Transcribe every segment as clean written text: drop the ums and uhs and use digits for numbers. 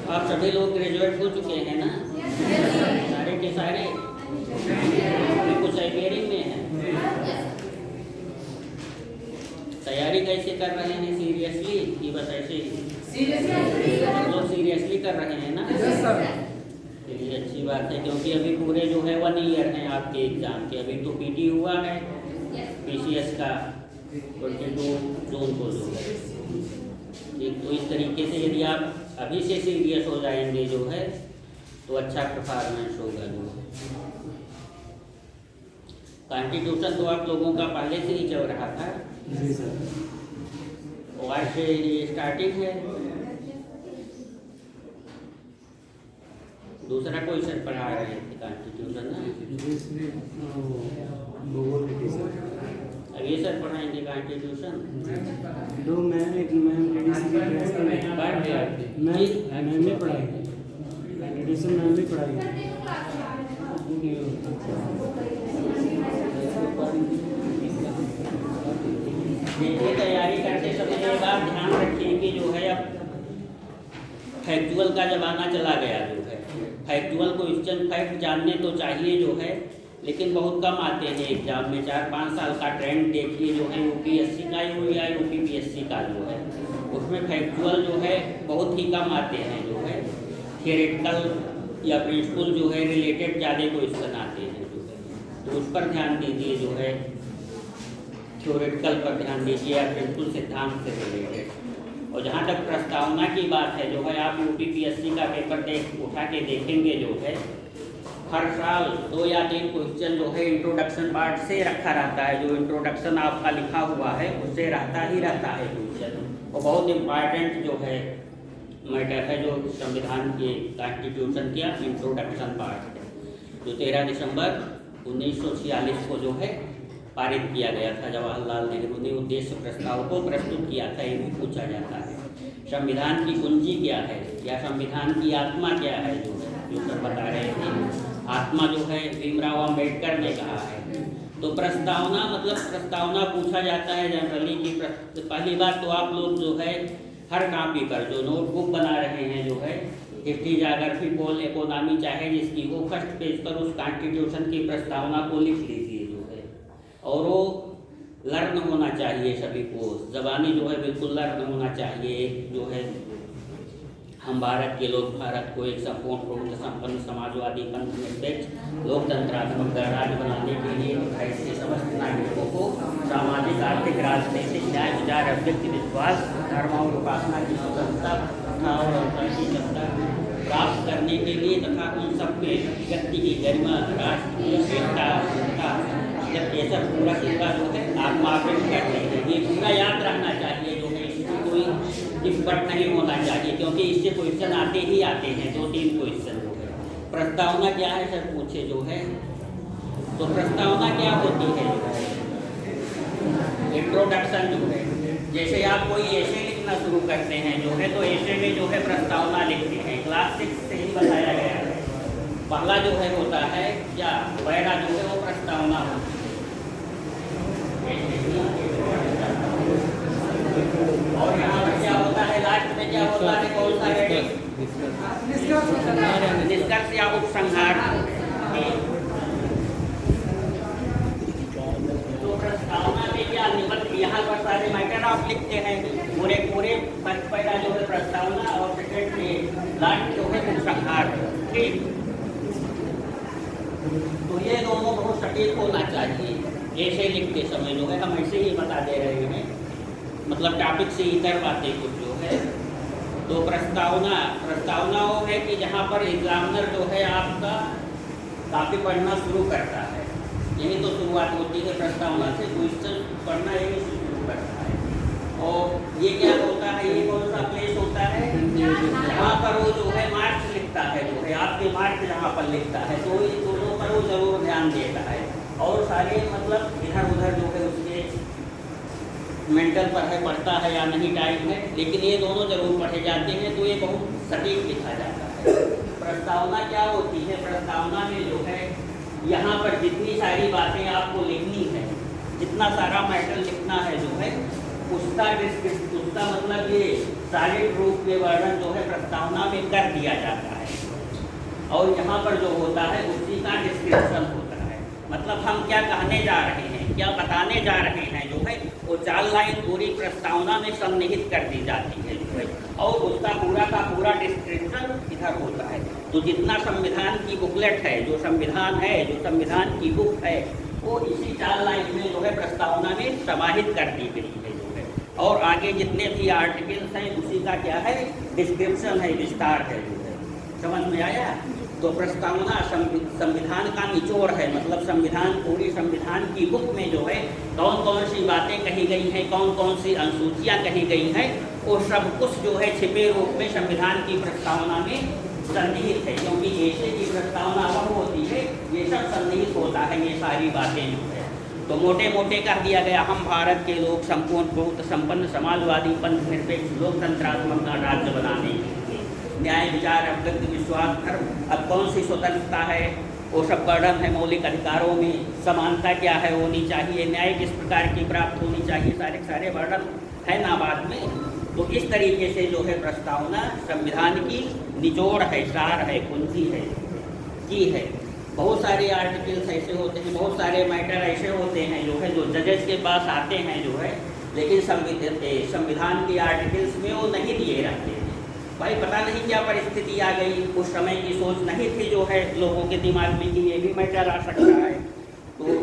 आप सभी लोग ग्रेजुएट हो चुके हैं ना? सारे के सारे कुछ बेयरिंग में हैं। तैयारी कैसे कर रहे हैं? सीरियसली कि बस ऐसे ही? लोग सीरियसली कर रहे हैं ना? चलिए अच्छी बात है, क्योंकि अभी पूरे जो है 1 ईयर हैं आपके एग्ज़ाम के। अभी तो पीटी हुआ है पीसीएस का 22 जून को जो है। ठीक, तो इस तरीके से यदि आप अभी से सीरियस हो जाएंगे जो है तो अच्छा परफॉर्मेंस होगा जो है। कॉन्स्टिट्यूशन तो आप लोगों का पहले से ही चल रहा था। जी सर। और आज से ये स्टार्टिंग है। दूसरा कोई सर पढ़ा रहे थे कॉन्स्टिट्यूशन ना? भूगोल के टीचर। अब ये सर पढ़ाएंगे कॉन्स्टिट्यूशन? दो मैम, एक मैम लेडीज की क्लास में मैम भी पढ़ाई, कॉन्स्टिट्यूशन मैम भी पढ़ाई। देखिए, तैयारी करते समय एक बात ध्यान रखिए कि जो है अब फैक्चुअल का ज़माना चला गया जो है। फैक्चुअल क्वेश्चन फैक्ट जानने तो चाहिए जो है, लेकिन बहुत कम आते हैं एग्जाम में। 4-5 साल का ट्रेंड देखिए जो है यूपीएससी का हो या यूपीपीएससी का जो है, उसमें फैक्चुअल जो है बहुत ही कम आते हैं जो है। थियरेटिकल या प्रिंसिपल जो है रिलेटेड ज़्यादा क्वेश्चन आते हैं जो है, तो उस पर ध्यान दीजिए जो है। थ्योरेटिकल पर ध्यान दीजिए या प्रिंसिपल सिद्धांत से रिलेटेड। और जहाँ तक प्रस्तावना की बात है जो है, आप यूपीपीएससी का पेपर उठा के देखेंगे जो है, हर साल 2 या 3 क्वेश्चन जो है इंट्रोडक्शन पार्ट से रखा रहता है। जो इंट्रोडक्शन आपका लिखा हुआ है उससे रहता ही रहता है क्वेश्चन। और बहुत इम्पॉर्टेंट जो है मैटर है जो संविधान के कॉन्स्टिट्यूशन का इंट्रोडक्शन पार्ट है, जो 13 दिसंबर 1946 को जो है पारित किया गया था। जवाहरलाल नेहरू ने उद्देश्य प्रस्ताव को प्रस्तुत किया था। ये भी पूछा जाता है संविधान की कुंजी क्या है या संविधान की आत्मा क्या है जो है, जो सर बता रहे थे। आत्मा जो है भीमराव अम्बेडकर ने कहा है। तो प्रस्तावना मतलब प्रस्तावना पूछा जाता है जनरली की। पहली बात तो आप लोग जो है हर कॉपी पर जो नोटबुक बना रहे हैं जो है, हिस्ट्री, ज्योग्राफी, पोल, इकोनॉमी चाहे जिसकी हो, फर्स्ट पेज पर उस कॉन्स्टिट्यूशन की प्रस्तावना को लिख लीजिए जो है। और वो लर्न होना चाहिए सभी को, ज़बानी जो है बिल्कुल लर्न होना चाहिए जो है। हम भारत के लोग भारत को एक संपूर्ण प्रभुत्व संपन्न समाजवादी निरपेक्ष लोकतंत्रात्मक गणराज्य बनाने के लिए ऐसे समस्त नागरिकों को सामाजिक, आर्थिक, राजनीतिक, न्याय, विचार, अभिव्यक्ति, विश्वास, धर्म और उपासना की स्वतंत्रता तथा और अवसर की जनता प्राप्त करने के लिए तथा उन सब में व्यक्ति की गरिमा, राष्ट्र की एकता, जब ये सब पूरा जो है आत्मावृत कहते हैं। ये पूरा याद रहना चाहिए जो है, इसमें कोई डिफिकल्ट नहीं होना चाहिए, क्योंकि इससे क्वेश्चन आते ही आते हैं। 2-3 क्वेश्चन जो है। प्रस्तावना क्या है सर पूछे जो है, तो प्रस्तावना क्या होती है? इंट्रोडक्शन जो है, जैसे आप कोई एसे लिखना शुरू करते हैं जो है, तो एसे में जो है प्रस्तावना लिखते हैं। क्लास 6 से ही बताया गया है। पहला जो है होता है या पहला जो है वो प्रस्तावना होती है। और यहाँ पर क्या होता है, लास्ट में क्या होता है, कौन सा रेडिंग? निष्कर्ष या उपसंहार। तो प्रस्तावना में क्या निबंध, यहाँ पर सारे मैटर आप लिखते हैं पूरे फर्स्ट पहला जो है प्रस्तावना और सेकेंड में लास्ट जो है उपसंहार। ठीक, तो ये दोनों बहुत सटीक होना चाहिए। ऐसे लिखते समय जो है हम ऐसे ही बता दे रहे हैं, मतलब टॉपिक से इतर बातें कुछ जो है। तो प्रस्तावना वो है कि जहाँ पर एग्जामिनर जो है आपका काफ़ी पढ़ना शुरू करता है। यही तो शुरुआत होती है प्रस्तावना से, क्वेश्चन पढ़ना यही से शुरू करता है। और ये क्या होता है, ये कौन सा प्लेस होता है जहाँ पर वो जो है मार्क्स लिखता है जो है, आपके मार्क्स जहाँ पर लिखता है, तो ये दोनों पर वो जरूर ध्यान देता है। और सारे मतलब इधर उधर जो है उसके मेंटल पर है, पढ़ता है या नहीं टाइम है, लेकिन ये दोनों जरूर पढ़े जाते हैं। तो ये बहुत सटीक लिखा जाता है। प्रस्तावना क्या होती है, प्रस्तावना में जो है यहाँ पर जितनी सारी बातें आपको लिखनी है, जितना सारा मैटर लिखना है जो है, उसका मतलब ये सॉलिड रूप में वर्णन जो है प्रस्तावना में कर दिया जाता है, और यहाँ पर जो होता है उसी का डिस्क्रिप्शन होता है। मतलब हम क्या कहने जा रहे हैं, क्या बताने जा रहे हैं जो है वो 4 लाइन पूरी प्रस्तावना में सन्निहित कर दी जाती है जो है, और उसका पूरा का पूरा डिस्क्रिप्शन इधर होता है। तो जितना संविधान की बुकलेट है, जो संविधान है, जो संविधान की बुक है, वो इसी 4 लाइन में जो है प्रस्तावना में समाहित कर दी गई है जो है, और आगे जितने भी आर्टिकल्स हैं उसी का क्या है डिस्क्रिप्शन है, विस्तार है जो है। समझ में आया? तो प्रस्तावना संविधान का निचोड़ है, मतलब संविधान, पूरी संविधान की बुक में जो है कौन कौन सी बातें कही गई हैं, कौन कौन सी अनुसूचियाँ कही गई हैं, वो सब कुछ जो है छिपे रूप में संविधान की प्रस्तावना में सन्निहित है। क्योंकि ऐसे की प्रस्तावना वह होती है, ये सब सन्निहित होता है, ये सारी बातें जो है। तो मोटे मोटे कह दिया गया, हम भारत के लोग संपूर्ण बहुत संपन्न समाजवादी पंथ निरपेक्ष लोकतंत्रात्मक राज्य बनाने न्याय विचार अभिव्यक्ति विश्वास धर्म। अब कौन सी स्वतंत्रता है, वो सब वर्णन है। मौलिक अधिकारों में समानता क्या है होनी चाहिए, न्याय किस प्रकार की प्राप्त होनी चाहिए, सारे सारे वर्णन है ना बाद में। तो इस तरीके से जो है प्रस्तावना संविधान की निचोड़ है, सार है, कुंजी है, की है। बहुत सारे आर्टिकल्स ऐसे होते हैं, बहुत सारे मैटर ऐसे होते हैं जो है, जो जजेस के पास आते हैं जो है, लेकिन संविधान के आर्टिकल्स में वो नहीं दिए रहते हैं। भाई पता नहीं क्या परिस्थिति आ गई, उस समय की सोच नहीं थी जो है लोगों के दिमाग में कि ये भी मैटर आ सकता है। तो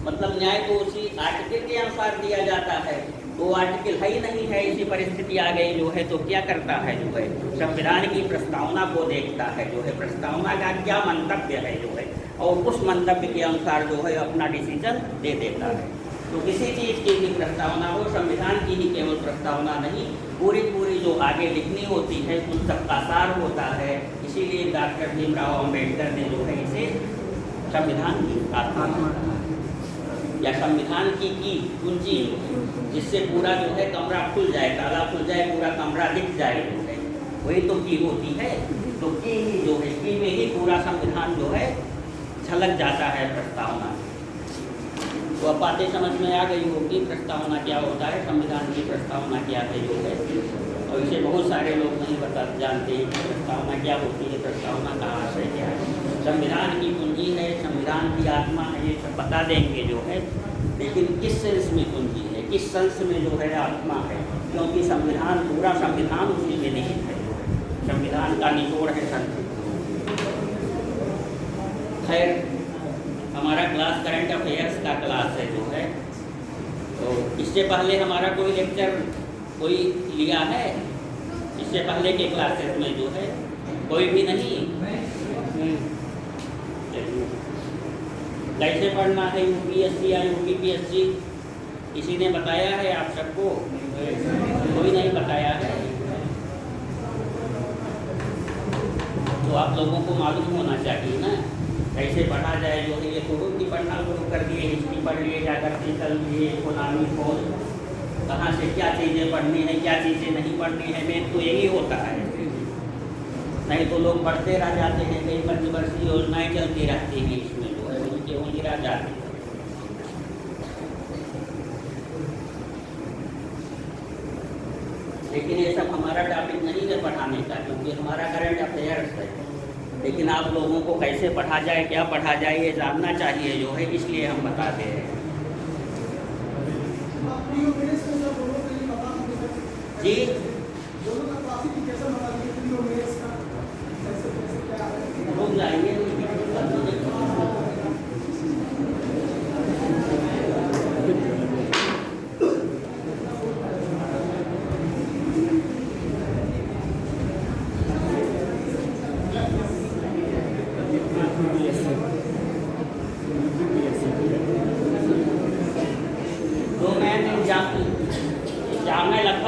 मतलब न्याय को उसी आर्टिकल के अनुसार दिया जाता है, तो आर्टिकल है ही नहीं है, ऐसी परिस्थिति आ गई जो है। तो क्या करता है जो है, संविधान की प्रस्तावना को देखता है जो है, प्रस्तावना का क्या मंतव्य है जो है, और उस मंतव्य के अनुसार जो है अपना डिसीजन दे देता है। तो किसी चीज़ की भी प्रस्तावना हो, संविधान की ही केवल प्रस्तावना नहीं, पूरी पूरी जो आगे लिखनी होती है उन सब का सार होता है। इसीलिए डॉक्टर भीमराव अम्बेडकर ने जो है इसे संविधान की आत्मा या संविधान की कुंजी, जिससे पूरा जो है कमरा खुल जाए, ताला खुल जाए, पूरा कमरा दिख जाए जो है, वही तो की होती है। तो की ही जो है, की में ही पूरा संविधान जो है झलक जाता है प्रस्तावना। तो अब बातें समझ में आ गई होगी प्रस्तावना क्या होता है, संविधान की प्रस्तावना क्या है जो है। और इसे बहुत सारे लोग नहीं जानते हैं कि प्रस्तावना क्या होती है, प्रस्तावना का आशय क्या है। संविधान की कुंजी है, संविधान की आत्मा है, ये सब बता देंगे जो है, लेकिन किस सेंस में कुंजी है, किस सेंस में जो है आत्मा है, क्योंकि संविधान, पूरा संविधान उसी में निहित है। संविधान का निचोड़ है संविधान। खैर, हमारा क्लास करंट अफेयर्स का क्लास है जो है, तो इससे पहले हमारा कोई लेक्चर कोई लिया है? इससे पहले के क्लासेस में जो है कोई भी नहीं। कैसे पढ़ना है यूपीएससी या यूपीपीएससी, किसी ने बताया है आप सबको? कोई नहीं बताया है। तो आप लोगों को मालूम होना चाहिए ना कैसे पढ़ा जाए जो है। ये शुरू की पढ़ना शुरू कर दिए, हिस्ट्री पढ़ लिए, जाकर के चल लिए, इकोनॉमी खोज, कहाँ से क्या चीज़ें पढ़नी है, क्या चीज़ें नहीं पढ़नी है, मेन तो यही होता है। नहीं तो लोग पढ़ते रह जाते हैं, कई पंचवर्षीय योजनाएँ चलती रहती हैं, इसमें जो है उनके वहीं रह जाते हैं। लेकिन ये सब हमारा टॉपिक नहीं है पढ़ाने का, क्योंकि हमारा करंट अफेयर्स है। लेकिन आप लोगों को कैसे पढ़ा जाए, क्या पढ़ा जाए, ये जानना चाहिए जो है, इसलिए हम बताते हैं। जी रुक जाइए,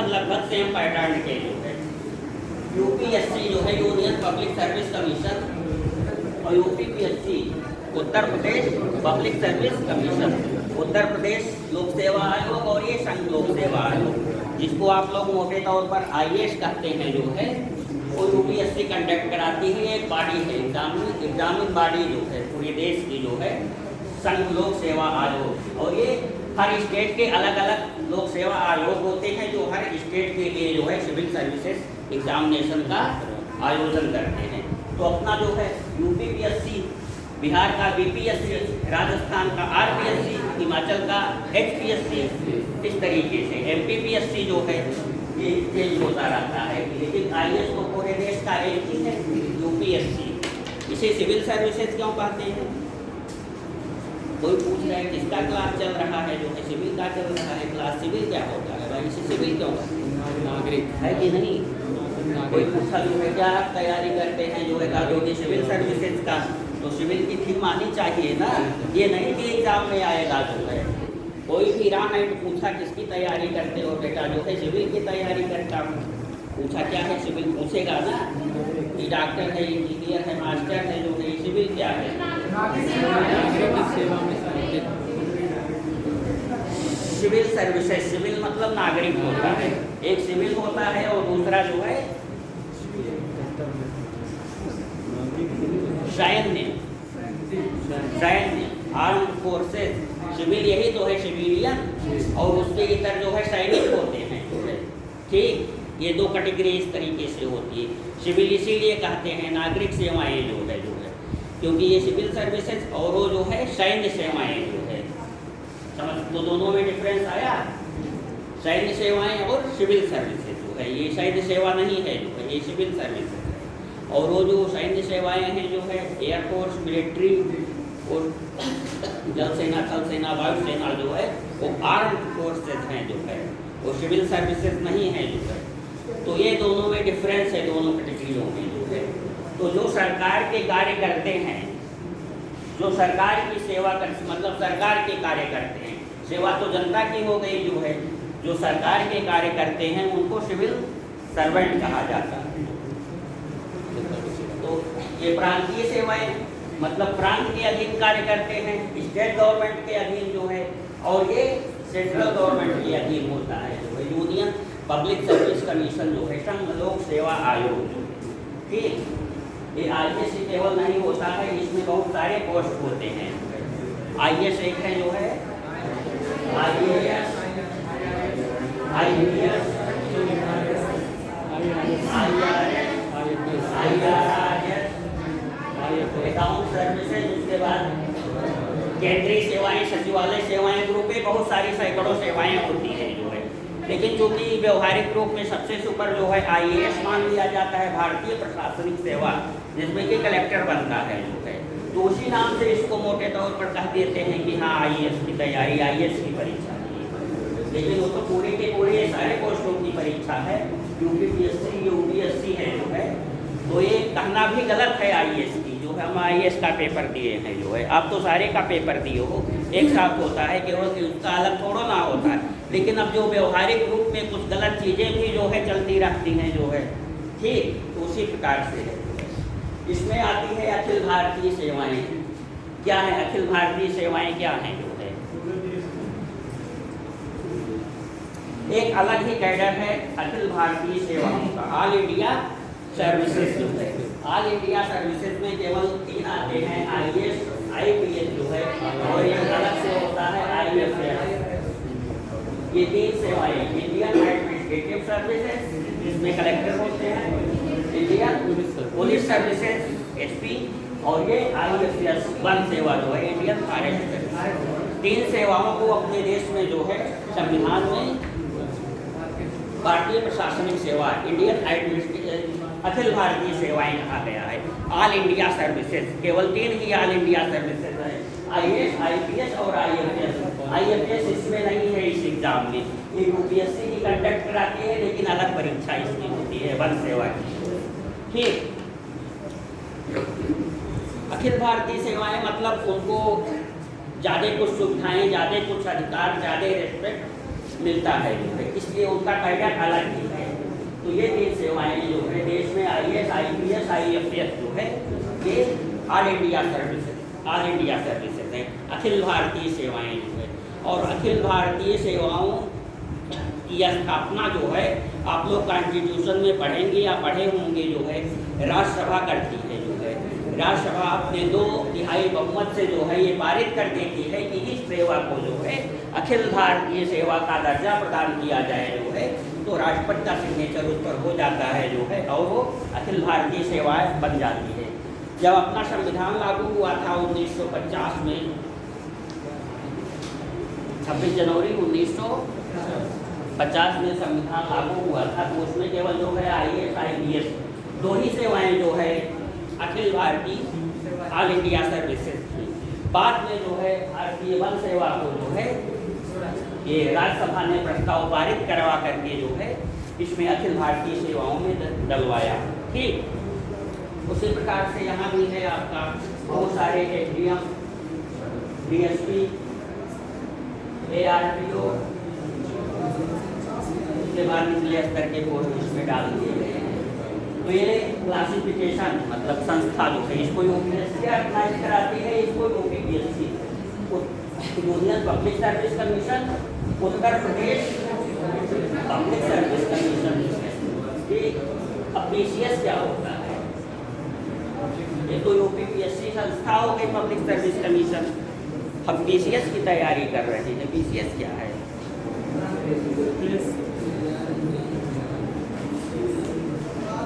लगभग सेम पैटर्न के जो है यूपीएससी जो है, यूनियन पब्लिक सर्विस कमीशन, और यूपीपीएससी उत्तर Pradesh public service commission, Uttar प्रदेश लोक सेवा आयोग, और ये संघ लोक सेवा आयोग, जिसको आप लोग मोटे तौर पर आईएएस कहते हैं जो है, वो यूपीएससी कंडक्ट कराती है। एक बॉडी है, एग्जामिन बॉडी जो है पूरे देश की जो है, संघ लोक सेवा आयोग। और ये हर स्टेट के अलग अलग लोक सेवा आयोग होते हैं जो हर स्टेट के लिए जो है सिविल सर्विसेज एग्जामिनेशन का आयोजन करते हैं। तो अपना जो है यूपीपीएससी, बिहार का बीपीएससी, राजस्थान का आरपीएससी, हिमाचल का एचपीएससी, इस तरीके से एमपीपीएससी जो है ये चेंज होता रहता है। लेकिन आईएएस तो पूरे देश का एक ही है, यूपीएससी। इसे सिविल सर्विसेज क्यों कहते हैं? कोई पूछ रहा है किसका क्लास चल रहा है, जो है सिविल का चल रहा है क्लास। सिविल क्या होता है भाई, इसे सिविल क्यों कहते हैं? नागरिक है कि नहीं? कोई पूछा जो है क्या आप तैयारी करते हैं जो है कागोगी सिविल सर्विसेज का, तो सिविल की थीम आनी चाहिए ना। ये नहीं कि एग्जाम में आएगा जो है। कोई भी रहा है तो पूछा किसकी तैयारी करते हो बेटा, जो है सिविल की तैयारी करता हूँ। पूछा क्या है, सिविल पूछेगा ना कि डॉक्टर है, इंजीनियर है, मास्टर है, जो है सिविल क्या है? सिविल सर्विसेज, सिविल मतलब नागरिक होता है। एक सिविल होता है और दूसरा जो है सैन्य, आर्म्ड फोर्सेस। सिविल यही तो है सिविलियन, और उसके इधर जो है सैनिक होते हैं जो है। ठीक, ये दो कैटेगरी इस तरीके से होती है। सिविल इसीलिए कहते हैं नागरिक सेवाएं जो है क्योंकि ये सिविल सर्विसेज और वो जो है सैन्य सेवाएं जो है। समझ, तो दोनों में डिफरेंस आया। सैन्य सेवाएं और सिविल सर्विसेज जो है, ये सैन्य सेवा नहीं है जो है, ये सिविल सर्विसेज है। और वो जो सैन्य सेवाएं हैं जो है एयरफोर्स, मिलिट्री और जल सेना, थल सेना, वायु सेना जो है वो आर्म्ड फोर्सेज हैं जो है, वो सिविल सर्विसेज नहीं है जो है। तो ये दोनों में डिफरेंस है, दोनों कैटेगरियों में जो है। तो जो सरकार के कार्य करते हैं, जो सरकार की सेवा कर, मतलब सरकार के कार्य करते हैं, सेवा तो जनता की हो गई जो है, जो सरकार के कार्य करते हैं उनको सिविल सर्वेंट कहा जाता है। तो ये प्रांतीय सेवाएं मतलब प्रांत के अधीन कार्य करते हैं, स्टेट गवर्नमेंट के अधीन जो है, और ये सेंट्रल गवर्नमेंट के अधीन होता है जो है, यूनियन पब्लिक सर्विस कमीशन जो है, संघ लोक सेवा आयोग जो है। ठीक, ये आईएएस केवल नहीं होता है, इसमें बहुत सारे पोस्ट होते हैं। आईएएस एक है जो है आईएएस, आईपीएस, अकाउंट सर्विसेज, उसके बाद केंद्रीय सेवाएं, सचिवालय सेवाएं, ग्रुप में बहुत सारी सैकड़ों सेवाएं होती हैं जो है। लेकिन चूंकि व्यवहारिक रूप में सबसे सुपर जो है आईएएस मान लिया जाता है, भारतीय प्रशासनिक सेवा, जिसमें कि कलेक्टर बनता है जो है, तो उसी नाम से इसको मोटे तौर पर कह देते हैं कि हाँ आईएएस की तैयारी, आईएएस की परीक्षा है। लेकिन वो तो पूरे के पूरे सारे पोस्टों की परीक्षा है, यूपीपीएससी, यूपीएससी है जो है। तो ये कहना भी गलत है आईएएस की, जो है हम आईएएस का पेपर दिए हैं जो है। आप तो सारे का पेपर दिए हो, एक साथ होता है, केवल कि उसका अलग थोड़ा ना होता है। लेकिन अब जो व्यवहारिक रूप में कुछ गलत चीज़ें भी जो है चलती रहती हैं जो है, ठीक, तो उसी प्रकार से है। इसमें आती है अखिल भारतीय सेवाएं। क्या है अखिल भारतीय सेवाएं, क्या हैं जो है? एक अलग ही कैडर है अखिल भारतीय सेवाओं का, ऑल इंडिया सर्विसेज जो है। ऑल इंडिया सर्विसेज में केवल 3 आते हैं, आईएएस, आईपीएस जो है, और एक अलग से होता है आईएफएस। ये 3 सेवाएं, इंडियन एडमिनिस्ट्रेटिव सर्विसेज जिसमें कलेक्टर होते हैं, इंडियन पुलिस सर्विसेज एसपी, और ये आईएफएस 1 सेवा जो है इंडियन फॉरेस्ट सर्विस। 3 सेवाओं को अपने देश में जो है संविधान में भारतीय प्रशासनिक सेवा, इंडियन एडमिनिस्ट्रेटिव, अखिल भारतीय सेवाएं कहा गया है। ऑल इंडिया सर्विसेज केवल 3 ही ऑल इंडिया सर्विसेज है, आईएएस, आईपीएस और आईएफएस। आईएफएस इसमें नहीं है इस एग्जाम में, ये यूपीएससी की कंडक्ट कराती है, लेकिन अलग परीक्षा इसकी होती है 1 सेवा की। ठीक, अखिल भारतीय सेवाएं मतलब उनको ज़्यादा कुछ सुविधाएं, ज़्यादा कुछ अधिकार, ज़्यादा रेस्पेक्ट मिलता है जो है, इसलिए उनका कैडर अलग ही है। तो ये 3 सेवाएं जो है देश में, आईएएस, आईपीएस, आईएफएस जो है, ये all India services, all India services है, अखिल भारतीय सेवाएं जो है। और अखिल भारतीय सेवाओं की स्थापना जो है, आप लोग कॉन्स्टिट्यूशन में पढ़ेंगे या पढ़े होंगे जो है, राज्यसभा करती है जो है। राज्यसभा अपने 2/3 बहुमत से जो है ये पारित कर देती है कि इस सेवा को जो है अखिल भारतीय सेवा का दर्जा प्रदान किया जाए जो है, तो राष्ट्रपति का सिग्नेचर उस पर हो जाता है जो है, और वो अखिल भारतीय सेवाएं बन जाती है। जब अपना संविधान लागू हुआ था 1950 में, 26 जनवरी 1950 में संविधान लागू हुआ था, तो उसमें केवल जो है IAS IPS 2 ही सेवाएं जो है Akhil Bharatiya all India services थी। बाद में जो है भारतीय वन सेवा को जो है ये राज्यसभा ने प्रस्ताव पारित करवा करके जो है इसमें अखिल भारतीय सेवाओं में डलवाया। ठीक, उसी प्रकार से यहाँ भी है आपका बहुत सारे SDM, DSP, ARPO, उसके बाद निचले स्तर के पोस्ट इसमें डाल दिए गए हैं। तो ये क्लासिफिकेशन मतलब संस्था जो है इसको यूपीएससी ऑर्गेनाइज कराती है, इसको UPPSC union public service commission, Uttar Pradesh public service commission. अब PCS क्या होता है? ये तो यूपीपीएससी संस्था हो गई, पब्लिक सर्विस कमीशन। हम PCS की तैयारी कर रहे हैं। PCS क्या है?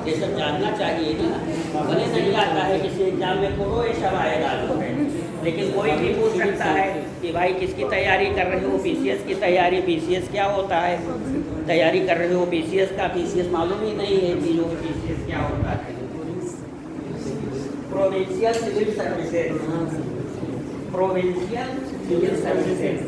ये सब जानना चाहिए ना, भले नहीं आता है किसी एग्जाम में खोलो ये सब आएगा जो है, लेकिन कोई भी पूछ सकता है कि भाई किसकी तैयारी कर रहे हो? PCS की तैयारी। PCS क्या होता है? तैयारी कर रहे हो PCS का, PCS मालूम ही नहीं है कि जो PCS क्या होता है। Provincial civil services, provincial civil services.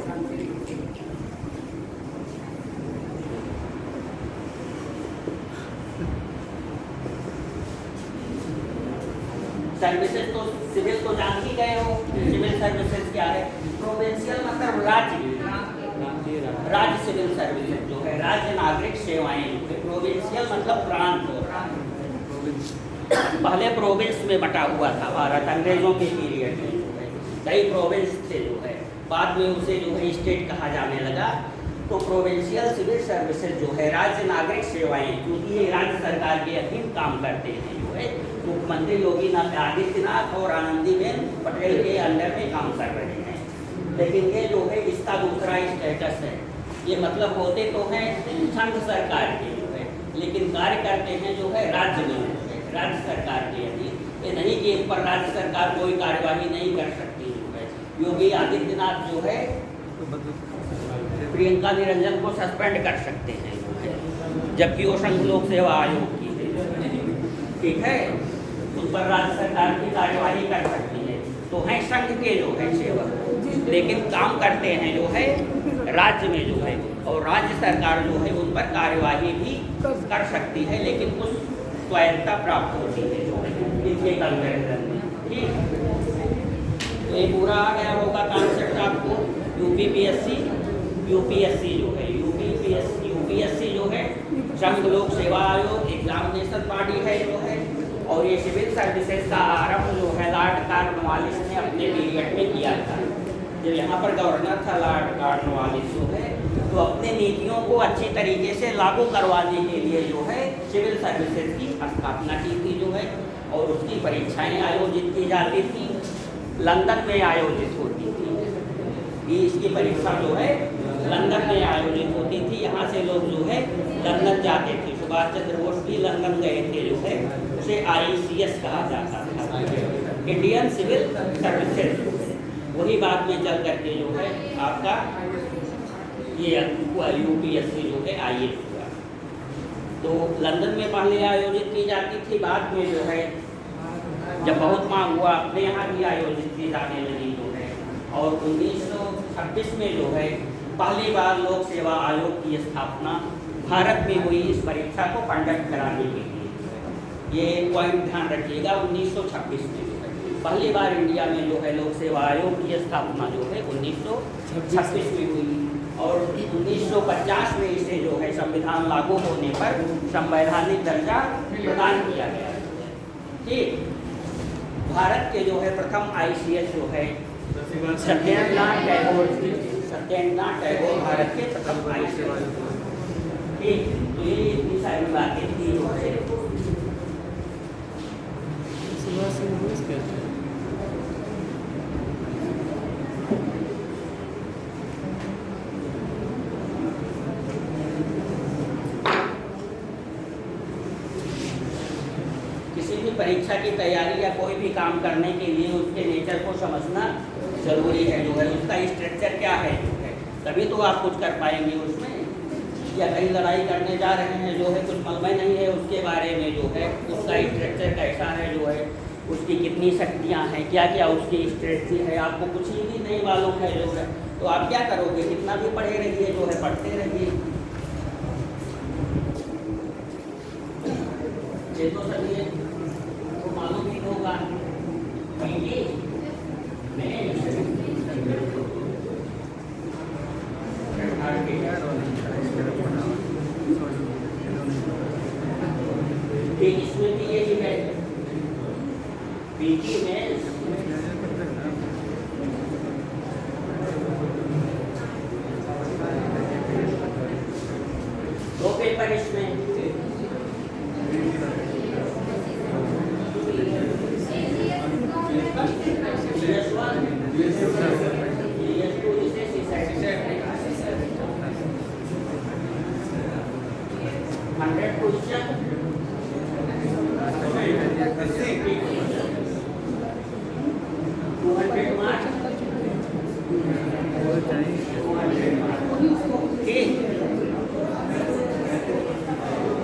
Services तो सिविल तो जान ही गए हो, सिविल सर्विसेज क्या है? प्रोविंशियल मतलब राज्य सिविल सर्विसेज जो है राज्य नागरिक सेवाएं। प्रोविंशियल मतलब प्रांत। पहले प्रोविंस में बटा हुआ था भारत अंग्रेजों के पीरियड में जो है, कई प्रोविंस से जो है, बाद में उसे जो है स्टेट कहा जाने लगा। तो प्रोविंशियल सिविल सर्विसेज जो है राज्य नागरिक सेवाएं, क्योंकि ये राज्य सरकार के अधीन काम करते हैं जो है, मुख्यमंत्री योगी आदित्यनाथ और आनंदीबेन पटेल के अंडर में काम कर रहे हैं। लेकिन ये जो है इसका दूसरा स्टेटस है। ये मतलब होते तो हैं संघ सरकार के जो है, लेकिन कार्य करते हैं जो है राज्य में, राज्य सरकार के अधीन। ये नहीं कि इन पर राज्य सरकार कोई कार्यवाही नहीं कर सकती जो है। योगी आदित्यनाथ जो है प्रियंका निरंजन को सस्पेंड कर सकते हैं जो है, जबकि वो संघ लोक सेवा आयोग की है, ठीक है, उस पर राज्य सरकार की कार्यवाही कर सकती है। तो हैं संघ के जो है सेवक, लेकिन काम करते हैं जो है राज्य में जो है, और राज्य सरकार जो है उन पर कार्यवाही भी कर सकती है, लेकिन कुछ स्वायत्तता प्राप्त होती है जो है इनके कंपेरिजन में। ठीक, तो ये पूरा आ गया होगा कॉन्सेप्ट आपको। यूपीएससी जो है, यूपीएससी जो है संघ लोक सेवा आयोग एग्जामिनेशन बॉडी है जो है, और ये सिविल सर्विसेज का आरंभ जो है लॉर्ड कॉर्नवालिस ने अपने पीरियड में किया था। जब यहाँ पर गवर्नर था लॉर्ड कॉर्नवालिस जो है, तो अपने नीतियों को अच्छी तरीके से लागू करवाने के लिए जो है सिविल सर्विसेज की स्थापना की थी जो है, और उसकी परीक्षाएं आयोजित की जाती थी, लंदन में आयोजित होती थी। इसकी परीक्षा जो है लंदन में आयोजित होती थी। यहाँ से लोग जो है लंदन जाते थे। सुभाष चंद्र बोस भी लंदन गए थे जो है, उसे ICS कहा जाता था, इंडियन सिविल सर्विसेज। वही बाद में चल करके जो है आपका ये यूपीएससी जो है IAS हुआ। तो लंदन में पहले आयोजित की जाती थी, बाद में जो है जब बहुत मांग हुआ अपने यहाँ भी आयोजित की जाने लगी जो है, और 1926 में जो है पहली बार लोक सेवा आयोग की स्थापना भारत में हुई इस परीक्षा को कंडक्ट कराने के लिए। ये पॉइंट ध्यान रखिएगा, 1926 में जो है पहली बार इंडिया में जो है लोक सेवा आयोग की स्थापना जो है 1926 में हुई, और 1950 में इसे जो है संविधान लागू होने पर संवैधानिक दर्जा प्रदान किया गया। ठीक, भारत के जो है प्रथम ICS जो है सत्येंद्रनाथ टैगोर भारत के प्रथम ICS। ठीक, तो ये इतनी सारी बातें थी जो है। किसी भी परीक्षा की तैयारी या कोई भी काम करने के लिए उसके नेचर को समझना ज़रूरी है जो है, उसका स्ट्रक्चर क्या है जो है, तभी तो आप कुछ कर पाएंगे उसमें। या कहीं लड़ाई करने जा रहे हैं जो है, कुछ मालूम नहीं है उसके बारे में जो है, उसका स्ट्रक्चर कैसा है जो है, उसकी कितनी शक्तियाँ हैं, क्या क्या उसकी स्ट्रेटजी है, आपको कुछ ही नहीं मालूम है जो है, तो आप क्या करोगे? कितना भी पढ़े रहिए जो है, पढ़ते रहिए। ये तो सभी तो मालूम ही होगा। इसमें भी यही है, पीटी में दो पेपर इसमें,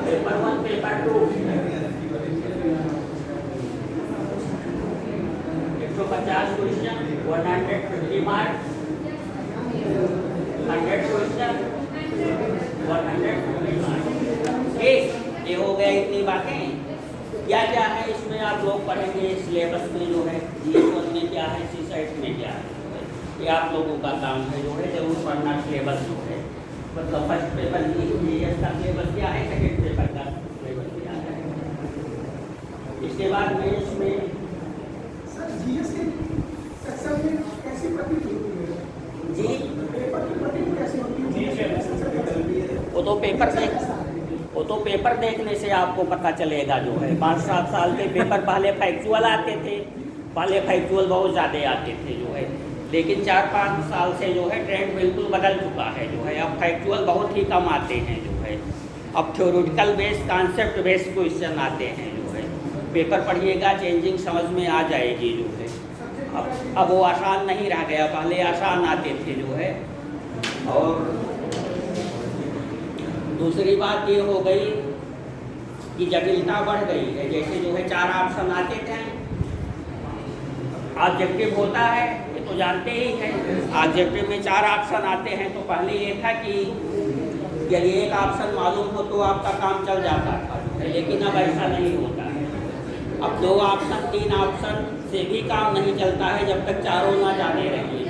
paper 1 paper 2 150 question, 150 mark, 100 question, 150 mark. ये हो गया इतनी बातें। क्या क्या है इसमें आप लोग पढ़ेंगे सिलेबस में जो है, GS1 में क्या है, CSET में क्या है, ये आप लोगों का काम है जो है, जरूर पढ़ना सिलेबस जो है। मतलब फर्स्ट पेपर GS का सिलेबस क्या है, सेकेंड पेपर का सिलेबस क्या है। इसके बाद में इसमें सर GS के सेक्शन में कैसी प्रतीत होती है जी, पेपर की प्रतीत कैसी होती है? वो तो पेपर देखने से आपको पता चलेगा जो है। 5-7 साल के पेपर पहले फैक्चुअल आते थे, पहले फैक्चुअल बहुत ज़्यादा आते थे जो है, लेकिन 4-5 साल से जो है ट्रेंड बिल्कुल बदल चुका है जो है। अब फैक्चुअल बहुत ही कम आते हैं जो है, अब theoretical based, concept based question आते हैं जो है। पेपर पढ़िएगा, चेंजिंग समझ में आ जाएगी जो है। अब वो आसान नहीं रह गया, पहले आसान आते थे जो है। और दूसरी बात ये हो गई कि जटिलता बढ़ गई है। जैसे जो है 4 ऑप्शन आते थे, ऑब्जेक्टिव होता है ये तो जानते ही हैं, ऑब्जेक्टिव में 4 ऑप्शन आते हैं। तो पहले ये था कि यदि एक ऑप्शन मालूम हो तो आपका काम चल जाता था, लेकिन अब ऐसा नहीं होता है। अब 2 ऑप्शन 3 ऑप्शन से भी काम नहीं चलता है जब तक चारों ना जाने रहिए।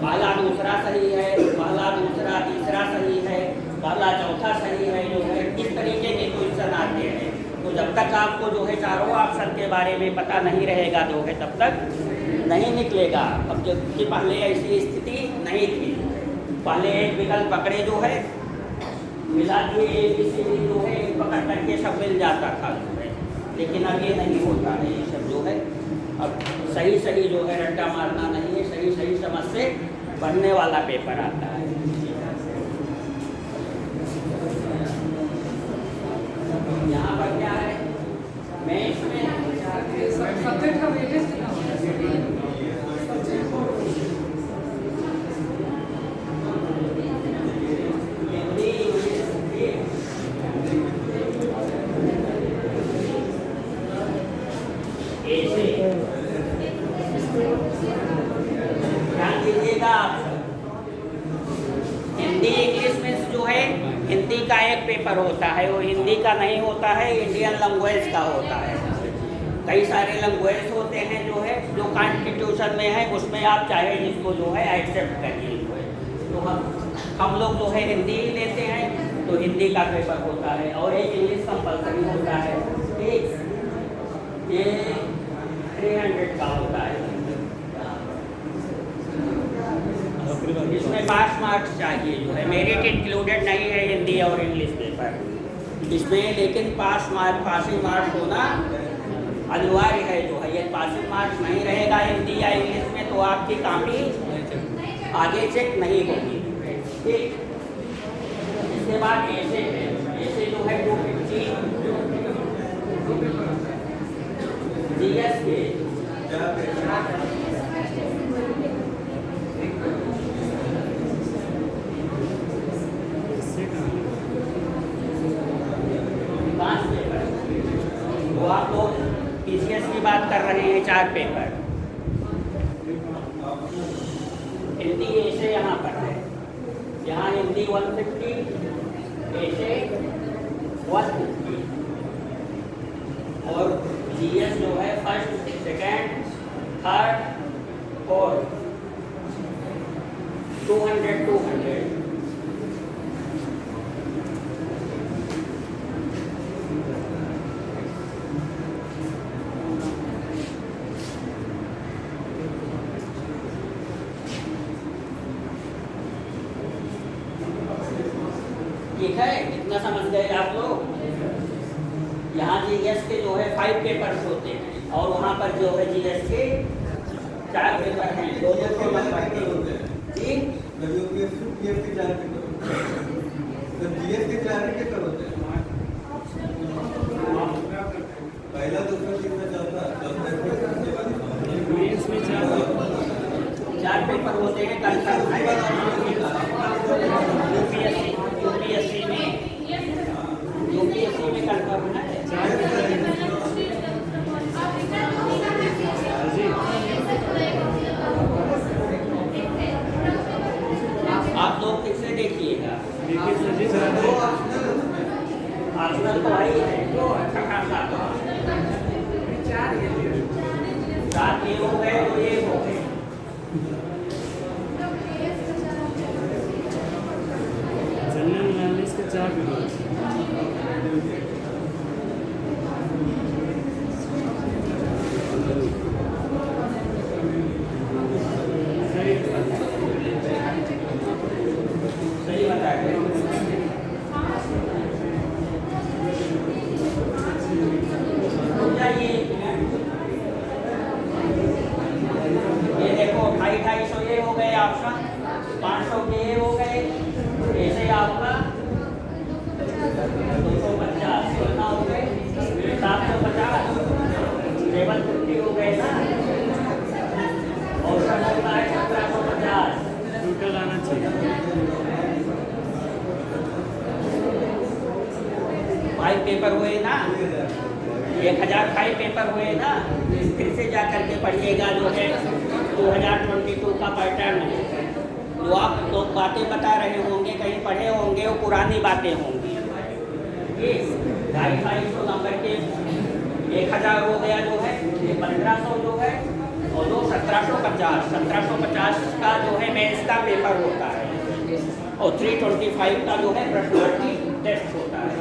पहला दूसरा सही है, पहला दूसरा तीसरा सही है, पहला चौथा सही है जो है, इस तरीके के क्वेश्चन आते हैं। तो जब तक आपको जो है चारों ऑप्शन के बारे में पता नहीं रहेगा जो है, तब तक नहीं निकलेगा। अब जबकि पहले ऐसी स्थिति नहीं थी, पहले एक विकल्प पकड़े जो है, मिला दिए ABCD जो है, पकड़ करके सब मिल जाता था जो है। लेकिन अब ये नहीं होता है, ये सब जो है अब सही सही जो है रट्टा मारना नहीं है, सही सही समझ से पढ़ने वाला पेपर आता है। यहाँ पर क्या है, मैं इसमें सब्जेक्ट का वेटेज कितना होता है? ध्यान दीजिएगा आप। हिंदी इंग्लिश में जो है, हिंदी का एक पेपर होता है, वो हिंदी का नहीं होता है, इंडियन लैंग्वेज का होता है। कई सारे लैंग्वेज होते हैं जो है, जो कॉन्स्टिट्यूशन में है, उसमें आप चाहे जिसको जो है एक्सेप्ट करिए। तो हम लोग जो है हिंदी ही लेते हैं, तो हिंदी का पेपर होता है, और एक इंग्लिश कंपल्सरी होता है। ठीक, ये 300 का होता है। इसमें पास मार्क्स चाहिए जो है, मेरिट इंक्लूडेड नहीं है हिंदी और इंग्लिश पेपर इसमें, लेकिन पासिंग मार्क्स होना अनिवार्य है जो है। ये पासिंग मार्क्स नहीं रहेगा हिंदी या इंग्लिश में तो आपकी कॉपी आगे चेक नहीं होगी। ठीक, इसके बाद ऐसे जो है 250 जीएस के इससे कहाँ पांच पेपर, तो आप लोग पीसीएस की बात कर रहे हैं 4 पेपर। हिंदी ऐसे यहाँ पर है, यहाँ हिंदी 150, ऐसे 150, और जीएस जो है फर्स्ट, सेकंड, थर्ड, फोर्थ 200। ठीक है, इतना समझ गए आप लोग। यहाँ जीएस के जो है 5 पेपर्स होते हैं और वहाँ पर जो है जीएस के 4 पेपर हैं, दोनों को मत पढ़ते होते हैं। ठीक, जीएस के 4 पेपर होते हैं। पहला दूसरा तीसरा चौथा मेंस में 4 पेपर होते हैं कंफर्म है। यूपीएससी में कंफर्म है। आप लोग फिर से देखिएगा, ऑप्शनल तो आई है, तो अच्छा खासा 7 ये हो गए, तो ये हो गए। जनरल नॉलेज के 4 पेपर। सही बता रहे हो। ये देखो 250 ये हो गए ऑप्शन, 500 के ये हो गए, ऐसे आपका 250 कितना हो गए, 750, 750 हो गए ना, ऑप्शन होता है 1750। टोटल आना चाहिए। 5 पेपर हुए ना, 1005 पेपर हुए ना। फिर से जा करके पढ़िएगा जो है 2022 का पैटर्न जो आप लोग बातें बता रहे होंगे, कहीं पढ़े होंगे, वो पुरानी बातें होंगी। ये 250 नंबर के 1000 हो गया जो है, ये 1500 जो है, और वो 1750 का जो है मेंस का पेपर होता है, और 325 का जो है पर्सनालिटी टेस्ट होता है।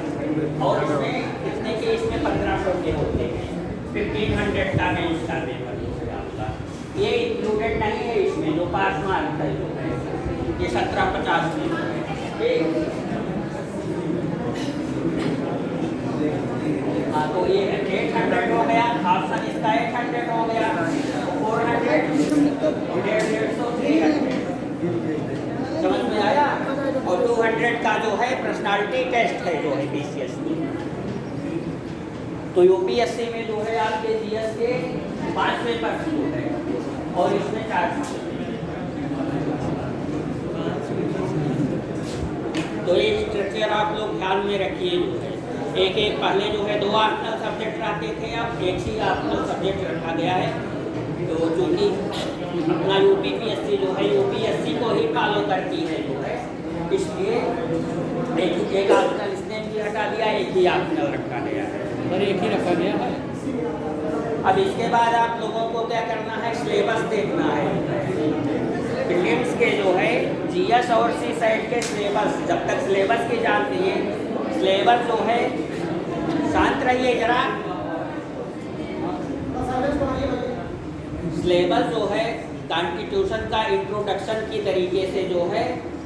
और इसमें कितने के, इसमें 1500 के होते हैं। 1500 का मेंस का पेपर जो है आपका, ये इंक्लूडेड नहीं है इसमें, जो पास मार्क है जो है ये 1750 में है। हाँ, तो ये 800 हो गया, ऑप्शन इसका 800 हो गया, 400, 150, 300 समझ में आया। और 200 का जो है पर्सनालिटी टेस्ट है जो है पीसीएस में। तो यूपीएससी में जो है आपके जीएस के 5 पेपर जो है, और इसमें 4। तो ये स्ट्रक्चर आप लोग ध्यान में रखिए जो है, एक एक पहले जो है 2 ऑप्शनल सब्जेक्ट रहते थे, अब एक ही ऑप्शनल सब्जेक्ट रखा गया है। तो चूँकि अपना यूपीपीएससी जो है यूपीएससी को ही फॉलो करती है जो है, इसलिए एक ऑप्शनल इसने भी हटा दिया, एक ही ऑप्शनल रखा गया है, पर एक ही रखा गया है। अब इसके बाद आप लोगों को क्या करना है, सिलेबस देखना है। प्रीलिम्स के जो है जीएस और सी साइड के सिलेबस, जब तक सिलेबस की जानती है, सिलेबस जो है, शांत रहिए जरा, सिलेबस जो है कॉन्स्टिट्यूशन का इंट्रोडक्शन की तरीके से जो है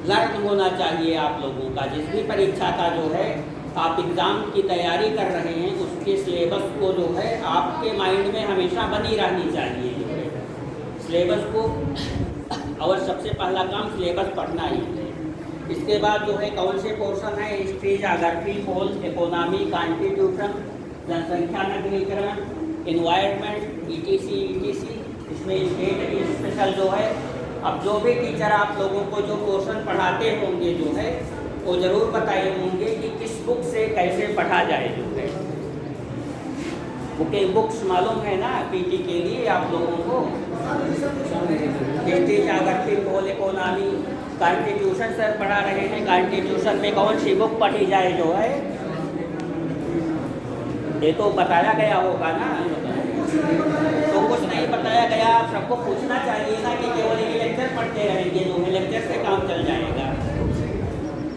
लर्न होना चाहिए आप लोगों का। जिस भी परीक्षा का जो है आप एग्ज़ाम की तैयारी कर रहे हैं, उसके सिलेबस को जो है आपके माइंड में हमेशा बनी रहनी चाहिए जो है सिलेबस को। और सबसे पहला काम सिलेबस पढ़ना ही है। इसके बाद जो है कौन से पोर्शन है, हिस्ट्री, ज्योग्राफी, पोल, इकोनॉमी, कॉन्स्टिट्यूशन, जनसंख्या नगरीकरण, इन्वायरमेंट ETC इसमें स्टेट स्पेशल जो है। अब जो भी टीचर आप लोगों को जो पोर्शन पढ़ाते होंगे जो है वो ज़रूर बताए होंगे कि किस बुक से कैसे पढ़ा जाए जो है। बुक्स मालूम है ना PT के लिए आप लोगों को? हिस्ट्री ज्योग्राफी पोल इकोनॉमी कॉन्स्टिट्यूशन सर पढ़ा रहे हैं। कॉन्स्टिट्यूशन में कौन सी बुक पढ़ी जाए जो है ये तो बताया गया होगा ना। तो कुछ नहीं बताया गया, आप सबको पूछना चाहिए ना कि केवल ये लेक्चर पढ़ते रहेंगे जो है लेक्चर से काम चल जाएगा,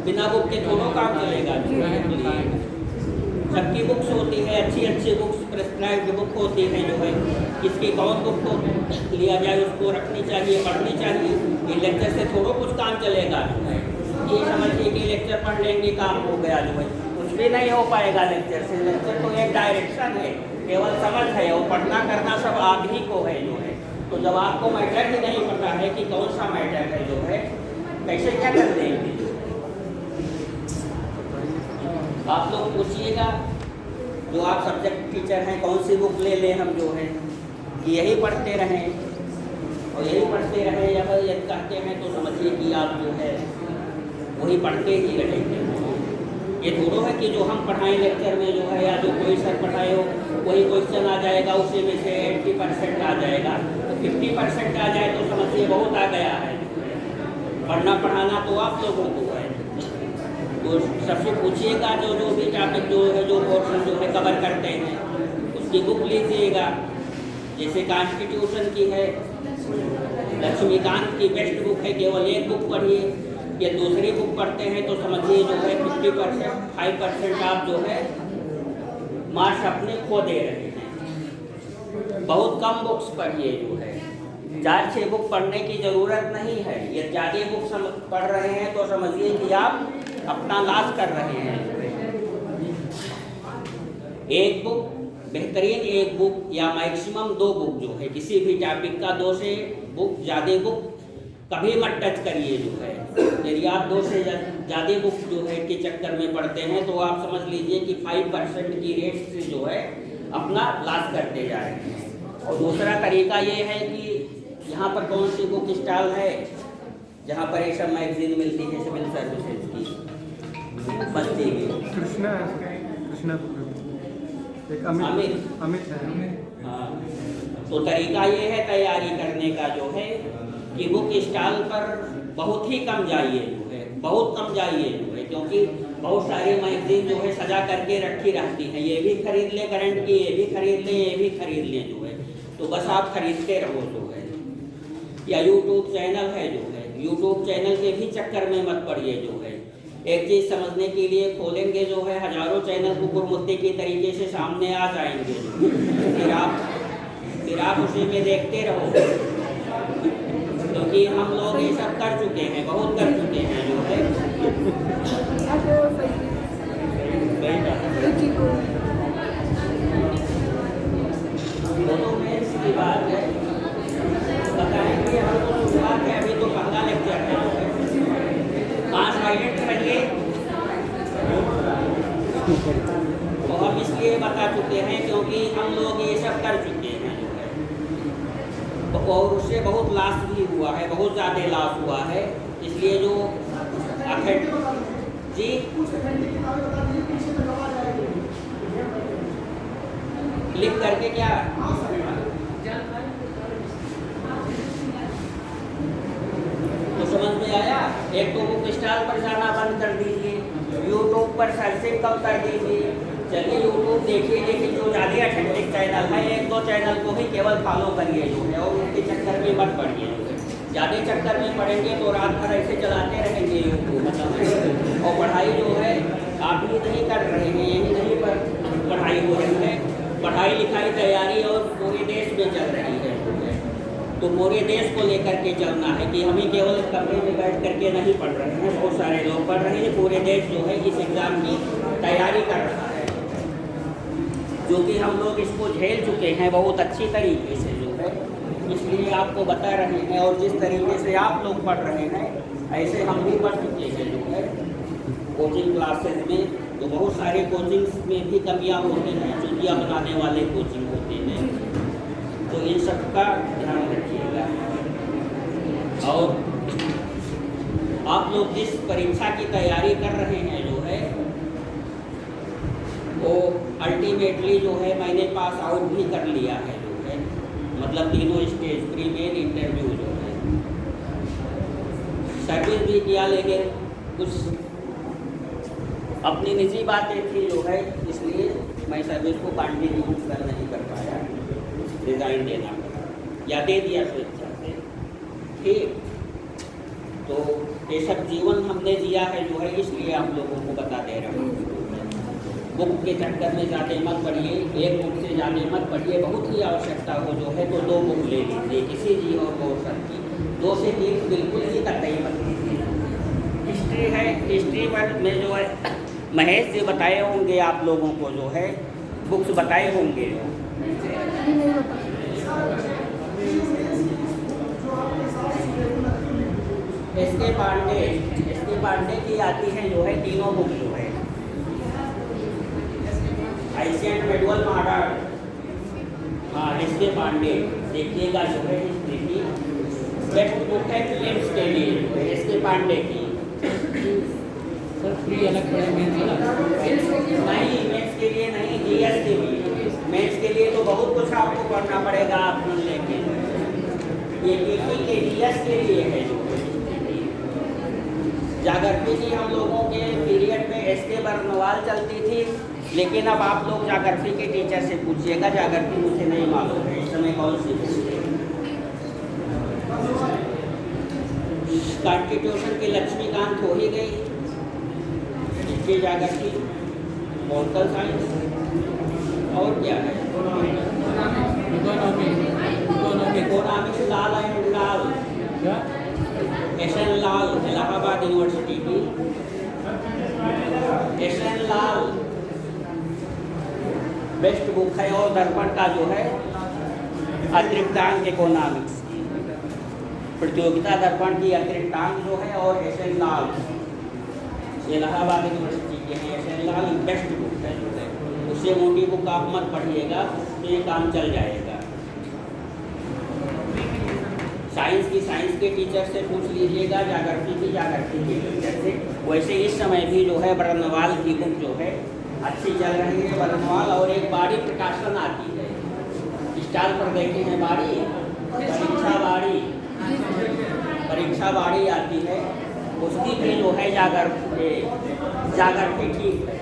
बिना बुक के थोड़ा काम चलेगा। सबकी बुक्स होती है, अच्छी बुक्स प्रेस्क्राइब्ड बुक होती है जो है। किसकी कौन बुक को लिया जाए उसको रखनी चाहिए, पढ़नी चाहिए। ये लेक्चर से थोड़ा कुछ काम चलेगा जो है। ये समझिए कि लेक्चर पढ़ लेंगे काम हो गया जो है, कुछ भी नहीं हो पाएगा लेक्चर से। लेक्चर तो एक डायरेक्शन है, केवल समझ है, और पढ़ना करना सब आप ही को है जो है। तो जब आपको मैटर ही नहीं पता है कि कौन सा मैटर है जो है, कैसे क्या कर देंगे? आप लोग पूछिएगा जो आप सब्जेक्ट टीचर हैं कौन सी बुक ले लें हम जो है, यही पढ़ते रहें और यही पढ़ते रहें, या फिर यदि कहते हैं तो समझिए कि आप जो है वही पढ़ते ही रहेंगे। ये थोड़ा है कि जो हम पढ़ाएं लेक्चर में जो है या जो कोई सर पढ़ाए हो वही क्वेश्चन आ जाएगा, उसी में से 80% आ जाएगा। तो 50% आ जाए तो समझिए बहुत आ गया है। पढ़ना पढ़ाना तो आप लोगों को है। तो सबसे पूछिएगा जो भी टॉपिक जो है, जो पोर्शन जो है कवर करते हैं उसकी बुक लीजिएगा। जैसे कॉन्स्टिट्यूशन की है, लक्ष्मीकांत की बेस्ट बुक है, केवल एक बुक पढ़िए। या दूसरी बुक पढ़ते हैं तो समझिए जो है 50% 5% आप जो है मार्क्स अपने खो दे रहे हैं। बहुत कम बुक्स पढ़िए जो है, 4-6 बुक पढ़ने की ज़रूरत नहीं है। ये ज़्यादा बुक पढ़ रहे हैं तो समझिए कि आप अपना लॉस कर रहे हैं। एक बुक बेहतरीन, एक बुक या मैक्सिमम 2 बुक जो है किसी भी टॉपिक का, 2 से बुक ज़्यादा बुक कभी मत टच करिए जो है। यदि आप 2 से ज़्यादा बुक जो है के चक्कर में पढ़ते हैं तो आप समझ लीजिए कि 5% की रेट से जो है अपना लॉस करते जा रहे हैं। और दूसरा तरीका ये है कि यहाँ पर कौन सी बुक स्टॉल है जहाँ पर ये सब मैगजीन मिलती है सिविल सर्विसेज की, बस्ती में कृष्णा एक अमित है। हाँ, तो तरीका ये है तैयारी करने का जो है कि बुक स्टॉल पर बहुत ही कम जाइए जो है, बहुत कम जाइए जो है, क्योंकि बहुत सारी मैगजीन जो है सजा करके रखी रहती हैं। ये भी खरीद लें करंट की, ये भी खरीद लें, ये भी खरीद लें जो है। तो बस आप खरीदते रहो जो है। या यूट्यूब चैनल है जो है, यूट्यूब चैनल के भी चक्कर में मत पड़िए जो है। एक चीज़ समझने के लिए खोलेंगे जो है, हजारों चैनल गुरमुत्ते के तरीके से सामने आ जाएंगे। फिर आप उसी में देखते रहो, क्योंकि हम लोग ये सब कर चुके हैं, बहुत कर चुके हैं जो है। दोनों में इसकी बात है, बताएंगे हम लोग शुरुआत है। अभी तो पहला लेक्चर है, 5 मिनट पहले तो हम इसलिए बता चुके हैं क्योंकि हम लोग ये सब कर चुके हैं जो है, और उससे बहुत लॉस भी हुआ है, बहुत ज़्यादा लॉस हुआ है। इसलिए जो जी क्लिक करके क्या तो समझ में आया। एक तो बुक स्टॉल पर जाना बंद कर दीजिए, यूट्यूब पर सर्चिंग कम कर दीजिए। चलिए यूट्यूब देखिए, लेकिन जो ज़्यादा अथेंटिक चैनल है 1-2 चैनल को ही केवल फॉलो करिए जो है, और उनके चक्कर में मत पड़िए जो है। ज़्यादा चक्कर में पड़ेंगे तो रात भर ऐसे चलाते रहेंगे यूट्यूब, मतलब। और पढ़ाई जो है आप ही नहीं कर रहे हैं, यही नहीं पर पढ़ाई हो रही है। पढ़ाई लिखाई तैयारी और पूरे देश में चल रही है, तो पूरे देश को लेकर के चलना है कि हम ही केवल कमरे में बैठ करके नहीं पढ़ रहे हैं, बहुत सारे लोग पढ़ रहे हैं। पूरे देश जो है इस एग्ज़ाम की तैयारी कर रहा है, जो कि हम लोग इसको झेल चुके हैं बहुत अच्छी तरीके से जो है। इसलिए आपको बता रहे हैं, और जिस तरीके से आप लोग पढ़ रहे हैं ऐसे हम भी पढ़ चुके हैं जो है कोचिंग क्लासेस में। तो बहुत सारे कोचिंग्स में भी कमियाँ होती हैं, क्योंकि पुड़िया बनाने वाले कोचिंग होते हैं, तो इन सब का ध्यान रखिएगा। और आप लोग जिस परीक्षा की तैयारी कर रहे हैं जो है वो अल्टीमेटली जो है मैंने पास आउट भी कर लिया है जो है, मतलब तीनों स्टेज प्री मेन इंटरव्यू जो है, सर्विस भी किया, लेकिन कुछ अपनी निजी बातें थी जो है, इसलिए मैं सर्विस को कंटिन्यू नहीं कर पाया, रिज़ाइन देना पड़ा या दे दिया स्वेच्छा से। ठीक, तो ये सब जीवन हमने जिया है जो है, इसलिए आप लोगों को बता दे रहा हूँ। बुक के चक्कर में ज़्यादा मत पढ़िए, एक बुक से ज़्यादा मत पढ़िए, बहुत ही आवश्यकता हो जो है तो 2 बुक ले लीजिए, किसी जी और गौसर की, 2 से 3 बिल्कुल ही कतई मत लीजिए। हिस्ट्री है, हिस्ट्री पर में जो है महेश जी बताए होंगे आप लोगों को जो है, बुक्स बताए होंगे। एस के पांडे की आती है जो है तीनों बुक जो है, एशियन मेडुअल मॉडर्न, हाँ एस के पांडे देखिएगा जो है हिस्ट्री की बेस्ट बुक है फिल्म्स के लिए, एस के पांडे की। सर फ्री अलग पड़े मेंस नहीं, मेंस के लिए नहीं, जीएस के लिए। मेंस के लिए तो बहुत कुछ आपको पढ़ना पड़ेगा आप लेकिन ये पीटी के जीएस के लिए है जो जागृति की हम लोगों के पीरियड में एस के बर्नवाल चलती थी, लेकिन अब आप लोग जागृति के टीचर से पूछिएगा, जागृति मुझे नहीं मालूम है इस समय कौन सी बुक है। कॉन्स्टिट्यूशन की लक्ष्मीकांत हो ही गई, इसकी जागृति, पॉलिटिकल साइंस, और क्या है economics, Lal and Lal, SN. Lal, Allahabad university की एस.एन. लाल बेस्ट बुक है। और दर्पण का जो है अतिरिक्तांक इकोनॉमिक्स की, प्रतियोगिता दर्पण की अतिरिक्तांक जो है, और एस.एन. लाल इलाहाबाद यूनिवर्सिटी के हैं, एस.एन. लाल बेस्ट बुक है जो है, उससे मोटी बुक आप मत पढ़िएगा, तो ये काम चल जाएगा। साइंस की साइंस के टीचर से पूछ लीजिएगा, जागृति की जागृति के टीचर से। वैसे इस समय भी जो है बर्नवाल की बुक जो है अच्छी चल रही है, बर्नवाल, और एक बाड़ी प्रकाशन आती है, स्टॉल पर देखे हैं बाड़ी, परीक्षा बाड़ी आती है, उसकी भी जो है जागृति ठीक है,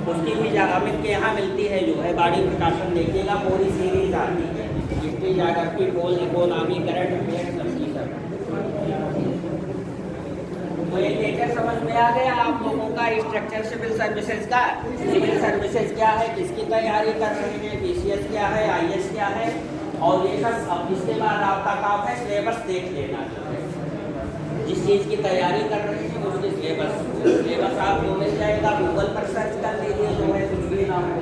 उसकी भी अमित के यहाँ मिलती है जो है, बाड़ी प्रकाशन देखिएगा, पूरी सीरीज आती है, हिस्ट्री, जागृति, पोल, इकोनॉमी, करंट अफेयर्स, सबकी सब। तो ये लेकर समझ में आ गया आप लोगों का स्ट्रक्चर सिविल सर्विसेज का। सिविल सर्विसेज क्या है, किसकी तैयारी कर रहे हैं, पीसीएस क्या है, आईएएस क्या है, और ये सब। अब इसके बाद आपका काम है सिलेबस देख लेना, जिस चीज़ की तैयारी कर रहे हैं उसके सिलेबस आप जो मिल जाएगा, गूगल पर सर्च कर लीजिए जो है, कुछ भी नाम हो।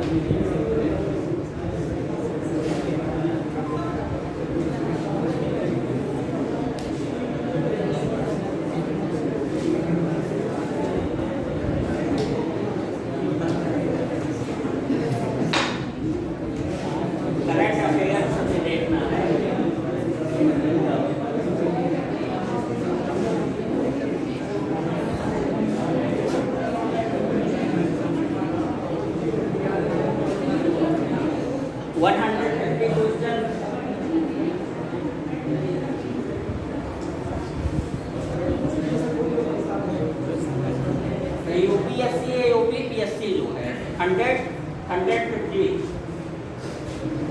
यूपीपीएससी जो है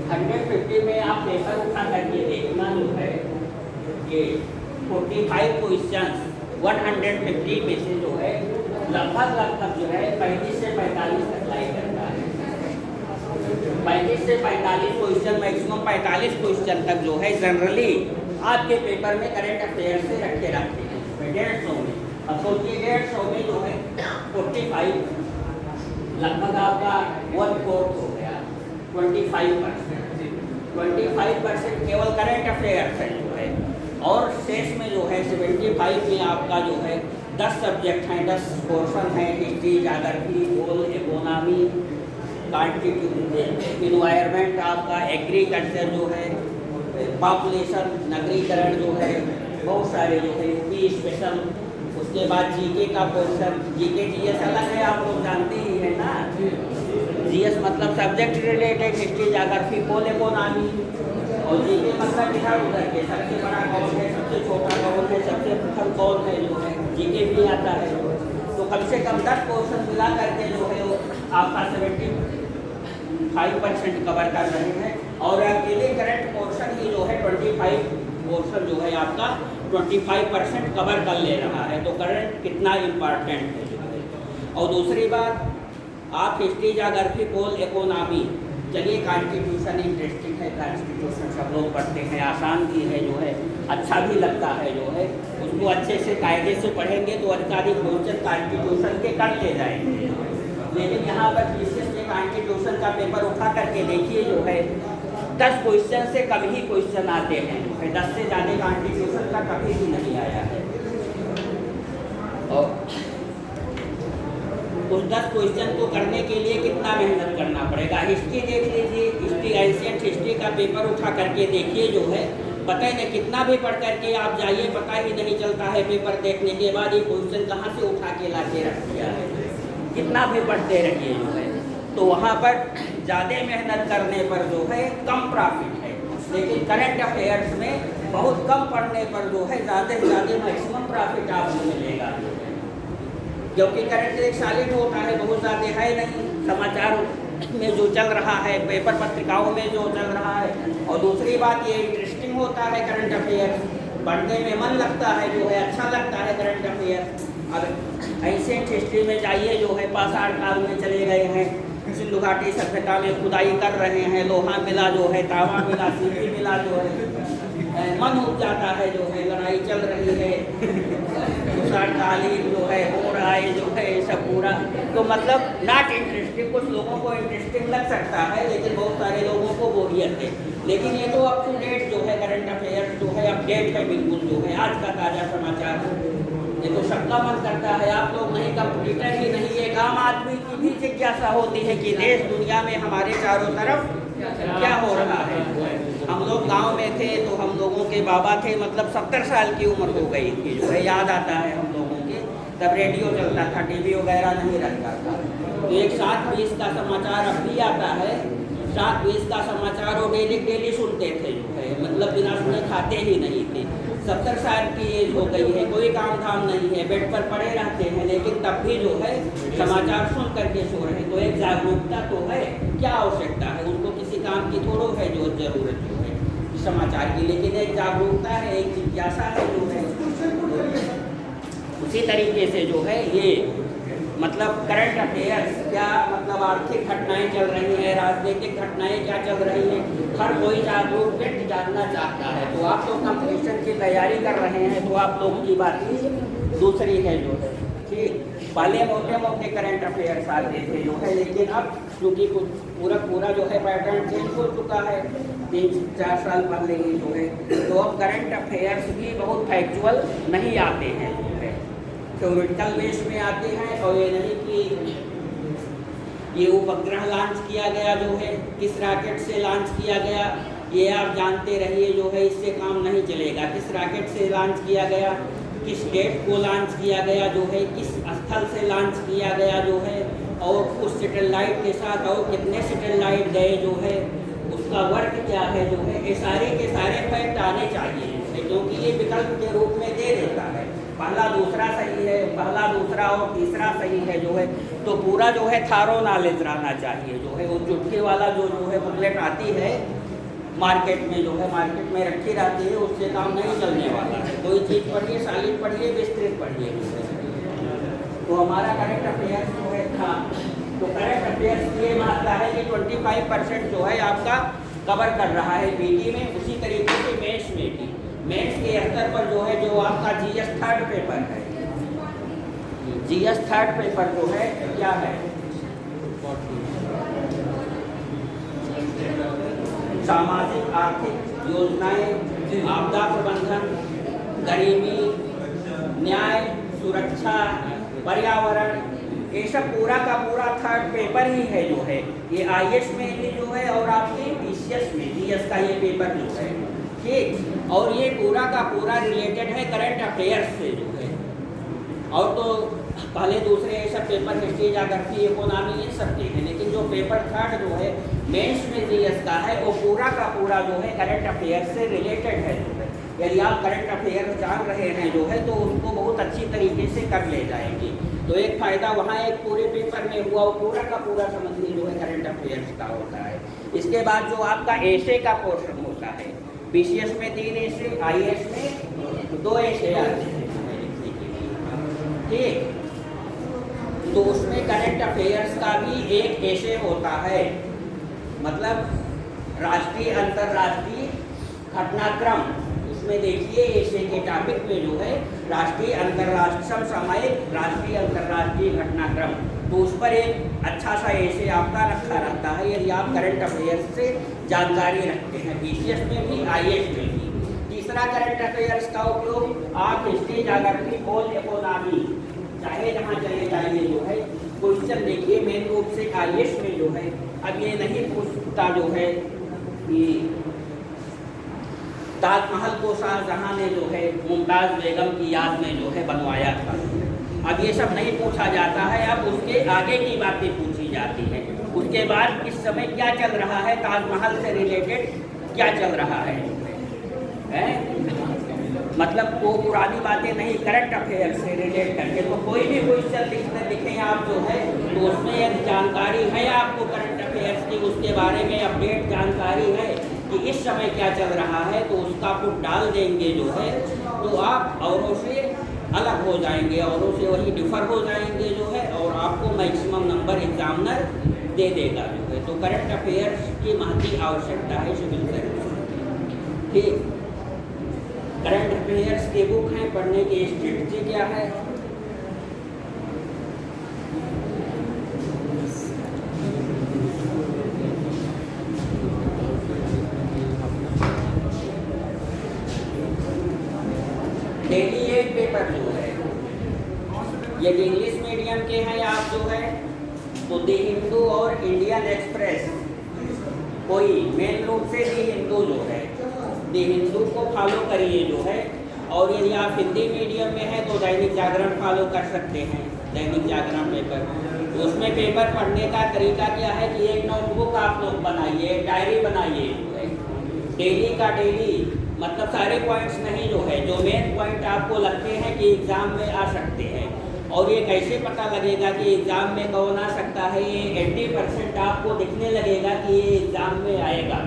150 में आप पेपर उठा करके देखना जो है, ये 45 क्वेश्चन 150 में से जो है लगभग जो है 35 से 45 तक लाई करता है। 35 से 45 क्वेश्चन, मैक्सिमम 45 क्वेश्चन तक जो है जनरली आपके पेपर में करंट अफेयर से रखे रहते हैं 150 में। अब सोचिए 150 में जो है 45 लगभग आपका 1/4 हो गया, 25% केवल करंट अफेयर्स है जो है, और शेष में जो है 75 में आपका जो है 10 सब्जेक्ट हैं, 10 पोर्शन हैं, हिस्ट्री, ज्योग्राफी, भूगोल, इकोनॉमी, इन्वायरमेंट आपका, एग्रीकल्चर जो है, पॉपुलेशन, नगरीकरण जो है, बहुत सारे जो है यूपी स्पेशल। उसके बाद जीके का पोर्शन, जीके जीएस अलग है, आप लोग जानते ही हैं ना। जीएस मतलब सब्जेक्ट रिलेटेड, हिस्ट्री, ज्योग्राफी, पोल इकोनॉमी, और जीके मतलब इधर उधर के, सबसे बड़ा कौन है, सबसे छोटा कौन है, सबसे प्रथम कौन है, जो है जीके भी आता है। तो कम से कम 10 पोर्शन मिला करके जो है वो आपका 75% कवर कर रहे हैं। और अकेले करंट पोर्शन ही जो है 25 पोर्शन जो है आपका 25% कवर कर ले रहा है। तो करंट कितना इम्पॉर्टेंट है जो है। और दूसरी बात, आप हिस्ट्री, ज्योग्राफी, पोल इकोनॉमी, चलिए कॉन्स्टिट्यूशन इंटरेस्टिंग है, कॉन्स्टिट्यूशन सब लोग पढ़ते हैं, आसान भी है जो है, अच्छा भी लगता है जो है। उसको अच्छे से कायदे से पढ़ेंगे तो अधिकाधिक क्वेश्चन कॉन्स्टिट्यूशन के कर ले जाएंगे। लेकिन यहाँ पर विशेष के कॉन्स्टिट्यूशन का पेपर उठा करके देखिए जो है 10 क्वेश्चन से कम ही क्वेश्चन आते हैं, 10 से ज़्यादा कॉन्स्टिट्यूशन का कभी भी नहीं आया है। और उस 10 क्वेश्चन को करने के लिए कितना मेहनत करना पड़ेगा। हिस्ट्री देख लीजिए, हिस्ट्री, एंशिएंट हिस्ट्री का पेपर उठा करके देखिए जो है, पता ही नहीं कितना भी पढ़ करके आप जाइए, पता ही नहीं चलता है पेपर देखने के बाद ये क्वेश्चन कहाँ से उठा के ला के रख दिया है। कितना भी पढ़ते रहिए जो है, तो वहाँ पर ज़्यादा मेहनत करने पर जो है कम प्रॉफिट है। लेकिन करंट अफेयर्स में बहुत कम पढ़ने पर जो है ज़्यादा से ज़्यादा मैक्सिमम प्रॉफिट आपको मिलेगा। क्योंकि करंट एक सॉलिड होता है, बहुत ज़्यादा है नहीं, समाचार में जो चल रहा है, पेपर पत्रिकाओं में जो चल रहा है। और दूसरी बात ये इंटरेस्टिंग होता है करंट अफेयर्स, पढ़ने में मन लगता है जो है, अच्छा लगता है करंट अफेयर्स। अब एंशिएंट हिस्ट्री में जाइए जो है, पाषाण काल में चले गए हैं, सिंधु घाटी सभ्यता में खुदाई कर रहे हैं, लोहा मिला जो है, तांबा मिला, सीपी मिला जो है, मन उठ जाता है जो है, लड़ाई चल रही है, कालीन जो है हो रहा है जो है, सब पूरा। तो मतलब नॉट इंटरेस्टिंग, कुछ लोगों को इंटरेस्टिंग लग सकता है, लेकिन बहुत सारे लोगों को बोरियत है। लेकिन ये तो अप टू डेट जो है करंट अफेयर्स जो है, अपडेट है बिल्कुल जो है, आज का ताज़ा समाचार। ये तो सबका मन करता है, आप लोग नहीं, कंप्यूटर ही नहीं, एक आम आदमी की भी जिज्ञासा होती है कि देश दुनिया में हमारे चारों तरफ क्या हो रहा है। हम लोग गांव में थे तो हम लोगों के बाबा थे, मतलब 70 साल की उम्र हो गई थी जो है, याद आता है हम लोगों के, तब रेडियो चलता था, टीवी वगैरह नहीं रहता था। तो एक 7:20 का समाचार अब भी आता है, 7:20 का समाचार वो डेली सुनते थे जो है, मतलब बिना सुने खाते ही नहीं थे। 70 साल की एज हो गई है, कोई काम धाम नहीं है, बेड पर पड़े रहते हैं, लेकिन तब भी जो है समाचार सुन करके सो रहे। तो एक जागरूकता तो है, क्या आवश्यकता है, उनको किसी काम की थोड़ो है जो जरूरत जो है समाचार की, लेकिन एक जागरूकता है, एक जिज्ञासा है जो है। उसी तरीके से जो है ये मतलब करंट अफेयर्स, क्या मतलब आर्थिक घटनाएं चल रही हैं, राजनीतिक घटनाएं क्या चल रही हैं, हर कोई जागरूक व्यक्ति जानना चाहता है। तो आप लोग कंपटीशन की तैयारी कर रहे हैं, तो आप लोगों की बात ही दूसरी है जो है, ठीक। पहले मोटे मोटे करंट अफेयर्स आते थे जो है, लेकिन अब क्योंकि पूरा जो है पैटर्न चेंज हो चुका है 3-4 साल पहले ही जो है, तो अब करंट अफेयर्स भी बहुत फैक्चुअल नहीं आते हैं, थ्योरेटिकल बेस में आते हैं। और ये नहीं कि ये उपग्रह लॉन्च किया गया जो है, किस रॉकेट से लॉन्च किया गया, ये आप जानते रहिए जो है, इससे काम नहीं चलेगा। किस रॉकेट से लॉन्च किया गया, किस डेट को लॉन्च किया गया जो है, किस स्थल से लॉन्च किया गया जो है, और उस सैटेलाइट के साथ और कितने सैटेलाइट गए जो है, उसका वर्क क्या है जो है, ये सारे के सारे फैक्ट आने चाहिए, क्योंकि ये विकल्प के रूप में दे देता है, पहला दूसरा सही है, पहला दूसरा और तीसरा सही है जो है। तो पूरा जो है थारो नॉलेज रहना चाहिए जो है। वो चुटकी वाला जो है बुकलेट आती है मार्केट में जो है, मार्केट में रखी रहती है, उससे काम नहीं चलने वाला है। कोई चीज़ पढ़िए, सॉलिड पढ़िए, विस्तृत पढ़िए जो है। तो हमारा करंट अफेयर्स जो है था, तो करंट अफेयर्स ये मानता है कि 25% जो है आपका कवर कर रहा है पीटी में। उसी तरीके से मेंस में भी, मेंस के स्तर पर जो है, जो आपका जीएस थर्ड पेपर है, जीएस थर्ड पेपर जो है क्या है, सामाजिक आर्थिक योजनाएं, आपदा प्रबंधन, गरीबी, न्याय, सुरक्षा, पर्यावरण, ये सब पूरा का पूरा थर्ड पेपर ही है जो है, ये IAS में ही जो है और आपके PCS में GS का ये पेपर जो है, ठीक। और ये पूरा का पूरा रिलेटेड है करंट अफेयर्स से जो है। और तो पहले दूसरे ये सब पेपर हिस्ट्री, ज्योग्राफी, इकोनॉमी ये सब के हैं, लेकिन जो पेपर थर्ड जो है मेंस में GS का है वो पूरा का पूरा जो है करंट अफेयर्स से रिलेटेड है जो है। यदि आप करंट अफेयर्स जान रहे हैं जो है तो उसको बहुत अच्छी तरीके से कर ले जाएंगे। तो एक फ़ायदा वहाँ एक पूरे पेपर में हुआ, वो पूरा का पूरा समझिए जो है करंट अफेयर्स का होता है। इसके बाद जो आपका एसे का पोर्शन होता है, PCS में 3 एसे, IAS में 2 एसे आते हैं लिखने के लिए, ठीक। तो उसमें करंट अफेयर्स का भी एक एसे होता है, मतलब राष्ट्रीय अंतर्राष्ट्रीय घटनाक्रम। उसमें देखिए एसे के टॉपिक में जो है राष्ट्रीय अंतर्राष्ट्रीय समसामयिक राष्ट्रीय अंतर्राष्ट्रीय घटनाक्रम, तो उस पर एक अच्छा सा एसे आपका रखा रहता है यदि आप करंट अफेयर्स से जानकारी रखते हैं, PCS में भी IAS में भी। तीसरा करंट अफेयर्स का उपयोग आप हिस्ट्री, ज्योग्राफी और इकोनॉमी चाहे जहाँ चले जाइए जो है क्वेश्चन देखिए मेन रूप से IAS में जो है। अब ये नहीं पूछता जो है कि ताजमहल को शाहजहां ने जो है मुमताज़ बेगम की याद में जो है बनवाया था, अब ये सब नहीं पूछा जाता है, अब उसके आगे की बातें पूछी जाती हैं। उसके बाद इस समय क्या चल रहा है, ताजमहल से रिलेटेड क्या चल रहा है, मतलब वो पुरानी बातें नहीं, करंट अफेयर से रिलेट करके। तो कोई भी क्वेश्चन लिखें आप जो है तो उसमें एक जानकारी है आपको करंट अफेयर्स की, उसके बारे में अपडेट जानकारी है कि इस समय क्या चल रहा है, तो उसका पुट डाल देंगे जो है तो आप औरों से अलग हो जाएंगे, औरों से वही डिफर हो जाएंगे जो है, और आपको मैक्सिमम नंबर एग्जामिनर दे देगा जो है। तो करंट अफेयर्स की महती आवश्यकता है सिविल सर्विस, ठीक। करंट अफेयर्स के बुक हैं, पढ़ने की स्ट्रेटजी क्या है, डेली एक पेपर जो है यदि इंग्लिश मीडियम के हैं आप जो है तो दी हिंदू और इंडियन एक्सप्रेस, कोई मेन रूप से दी हिंदू जो है, दी हिंदू को फॉलो करिए जो है। और यदि आप हिंदी मीडियम में हैं तो दैनिक जागरण फॉलो कर सकते हैं, दैनिक जागरण पेपर। तो उसमें पेपर पढ़ने का तरीका क्या है कि एक नोटबुक आप लोग बनाइए, डायरी बनाइए जो है, डेली का डेली, मतलब सारे पॉइंट्स नहीं जो है, जो मेन पॉइंट आपको लगते हैं कि एग्ज़ाम में आ सकते हैं। और ये कैसे पता लगेगा कि एग्ज़ाम में कौन आ सकता है, ये 80% आपको दिखने लगेगा कि ये एग्ज़ाम में आएगा।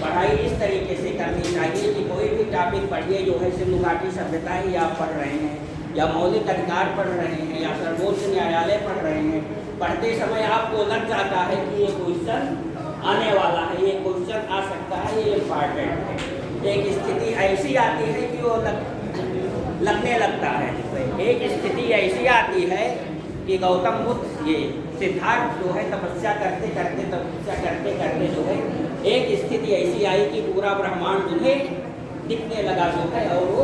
पढ़ाई इस तरीके से करनी चाहिए कि कोई भी टॉपिक पढ़िए जो है, सिंधु घाटी सभ्यता ही आप पढ़ रहे हैं या मौलिक अधिकार पढ़ रहे हैं या सर्वोच्च न्यायालय पढ़ रहे हैं, पढ़ते समय आपको लग जाता है कि ये क्वेश्चन आने वाला है, ये क्वेश्चन आ सकता है, ये इम्पॉर्टेंट है। एक स्थिति ऐसी आती है कि वो लगने लगता है, एक स्थिति ऐसी आती है कि गौतम बुद्ध ये सिद्धार्थ जो है तपस्या करते करते जो है एक स्थिति ऐसी आई कि पूरा ब्रह्मांड उन्हें दिखने लगा जो है, और वो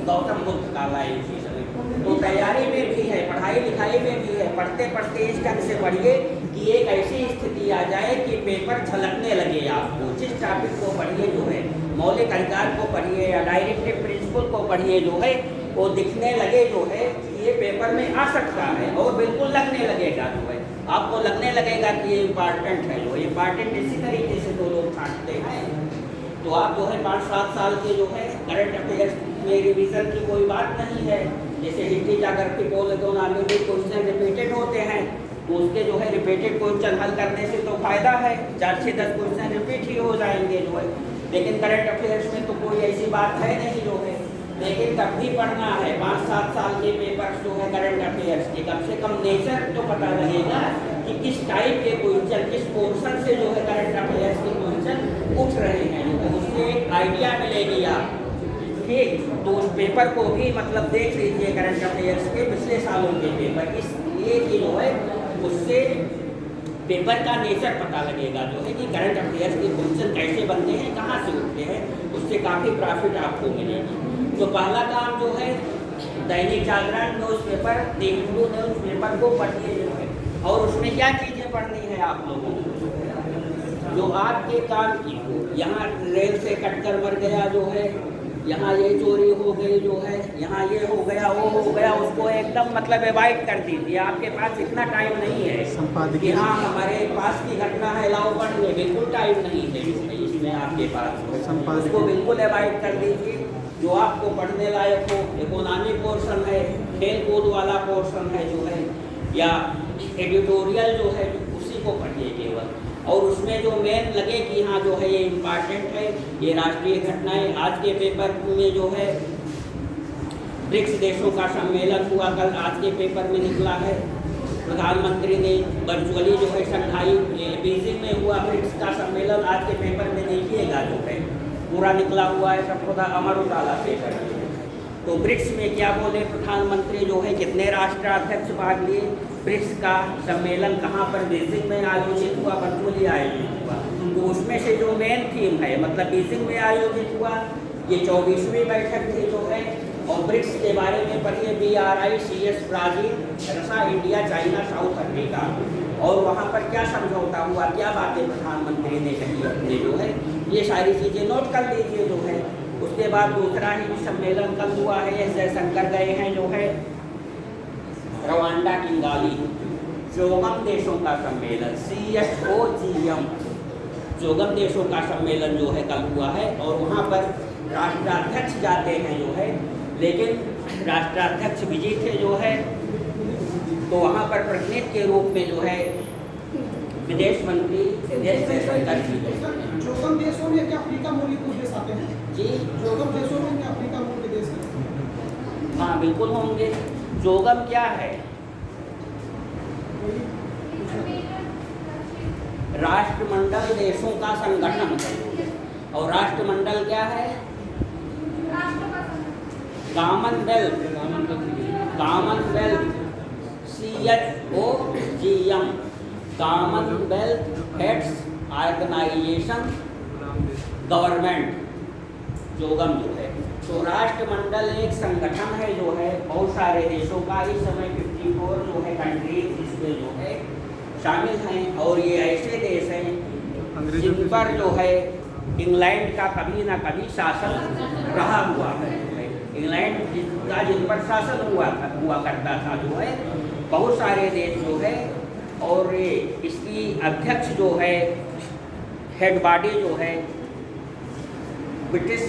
गौतम बुद्ध का लाए उसी समय। तो तैयारी में भी है, पढ़ाई लिखाई में भी है, पढ़ते पढ़ते इस ढंग से पढ़िए कि एक ऐसी स्थिति आ जाए कि पेपर झलकने लगे आपको। जिस टॉपिक को पढ़िए जो है, मौलिक अधिकार को पढ़िए या डायरेक्टिव प्रिंसिपल को पढ़िए जो है, वो दिखने लगे जो है ये पेपर में आ सकता है, और बिल्कुल लगने लगेगा जो है, आपको लगने लगेगा कि ये इम्पॉर्टेंट है। जो इम्पॉर्टेंट इसी तरीके से तो लोग छांटते हैं। तो आप जो है 5-7 साल के जो है करंट अफेयर्स में रिवीजन की कोई बात नहीं है। जैसे हिस्ट्री, ज्योग्राफी, पोल इकोनॉमी में क्वेश्चन रिपीटेड होते हैं, तो उसके जो है रिपीटेड क्वेश्चन हल करने से तो फायदा है, 4-6-10 क्वेश्चन रिपीट ही हो जाएंगे जो है। लेकिन करंट अफेयर्स में तो कोई ऐसी बात है नहीं जो है, लेकिन तब भी पढ़ना है। 5-7 साल के पेपर्स जो है करंट अफेयर्स के, कम से कम नेचर तो पता लगेगा कि किस टाइप के क्वेश्चन, किस पोर्शन से जो है करंट अफेयर्स के क्वेश्चन उठ रहे हैं, उससे एक आइडिया मिलेगी आप, ठीक। तो उस पेपर को भी मतलब देख लीजिए, करंट अफेयर्स के पिछले सालों के पेपर, इसलिए कि जो है उससे पेपर का नेचर पता लगेगा जो है कि करंट अफेयर्स के क्वेश्चन कैसे बनते हैं, कहाँ से उठते हैं, उससे काफ़ी प्रॉफिट आपको मिलेगी। तो पहला काम जो है Dainik Jagran newspaper, the Hindu newspaper को पढ़िए जो है, और उसमें क्या चीज़ें पढ़नी है आप लोगों को जो आपके काम की हो। यहाँ रेल से कटकर मर गया जो है, यहाँ ये चोरी हो गई जो है, यहाँ ये हो गया वो हो गया, उसको एकदम मतलब अवॉइड कर दीजिए। आपके पास इतना टाइम नहीं है कि हाँ हमारे पास की घटना है लाओ पढ़ ले, बिल्कुल टाइम नहीं है इसमें आपके पास, उसको बिल्कुल अवॉइड कर दीजिए। जो आपको पढ़ने लायक हो, इकोनॉमी पोर्शन है, खेल कूद वाला पोर्शन है जो है, या एडिटोरियल जो है उसी को पढ़िए केवल, और उसमें जो मेन लगे कि हाँ जो है ये इम्पॉर्टेंट है, ये राष्ट्रीय घटनाएं। आज के पेपर में जो है ब्रिक्स देशों का सम्मेलन हुआ, कल आज के पेपर में निकला है। प्रधानमंत्री ने वर्चुअली जो है शंघाई बीजिंग में हुआ ब्रिक्स का सम्मेलन, आज के पेपर में देखिएगा जो है पूरा निकला हुआ है, सब अमर उजाला पेपर में। तो ब्रिक्स में क्या बोले प्रधानमंत्री जो है, कितने राष्ट्राध्यक्ष भाग लिए, ब्रिक्स का सम्मेलन कहाँ पर बीजिंग में आयोजित हुआ, वर्चुअली आयोजित हुआ। तो उसमें से जो मेन थीम है, मतलब बीजिंग में आयोजित हुआ, ये 24वीं बैठक थी जो है, और ब्रिक्स के बारे में पढ़िए, BRICS ब्राज़ील, रसा, इंडिया, चाइना, साउथ अफ्रीका, और वहाँ पर क्या समझौता हुआ, क्या बातें प्रधानमंत्री ने कही अपने जो है, ये सारी चीज़ें नोट कर लीजिए जो है। उसके बाद दूसरा ही सम्मेलन कल हुआ है, एस जयशंकर गए हैं जो है रवांडा किंगाली, चौगम देशों का सम्मेलन, CSOGM, चौगम देशों का सम्मेलन जो है कल हुआ है, और वहाँ पर राष्ट्राध्यक्ष जाते हैं जो है, लेकिन राष्ट्राध्यक्ष बिजी थे जो है, तो वहाँ पर प्रतिनिधि के रूप में जो है विदेश मंत्री एस जयशंकर जी। चौगम देशों में क्या अफ्रीका मूल के देश आते हैं जी, चौगम देशों में क्या अफ्रीका मूल के देश हैं? हाँ बिल्कुल होंगे। चौगम क्या है? राष्ट्रमंडल देशों का संगठन है, और राष्ट्रमंडल क्या है? Commonwealth, Commonwealth, CSOGM, Commonwealth heads organisation government, CHOGM जो है। तो राष्ट्रमंडल एक संगठन है जो है बहुत सारे देशों का, इस समय 54 जो है कंट्रीज इसमें जो है शामिल हैं, और ये ऐसे देश हैं जिन पर जो है इंग्लैंड का कभी ना कभी शासन रहा हुआ है। इंग्लैंड का जिन पर शासन हुआ करता था जो है, बहुत सारे देश जो है, और इसकी अध्यक्ष जो है, हेड बॉडी जो है ब्रिटिश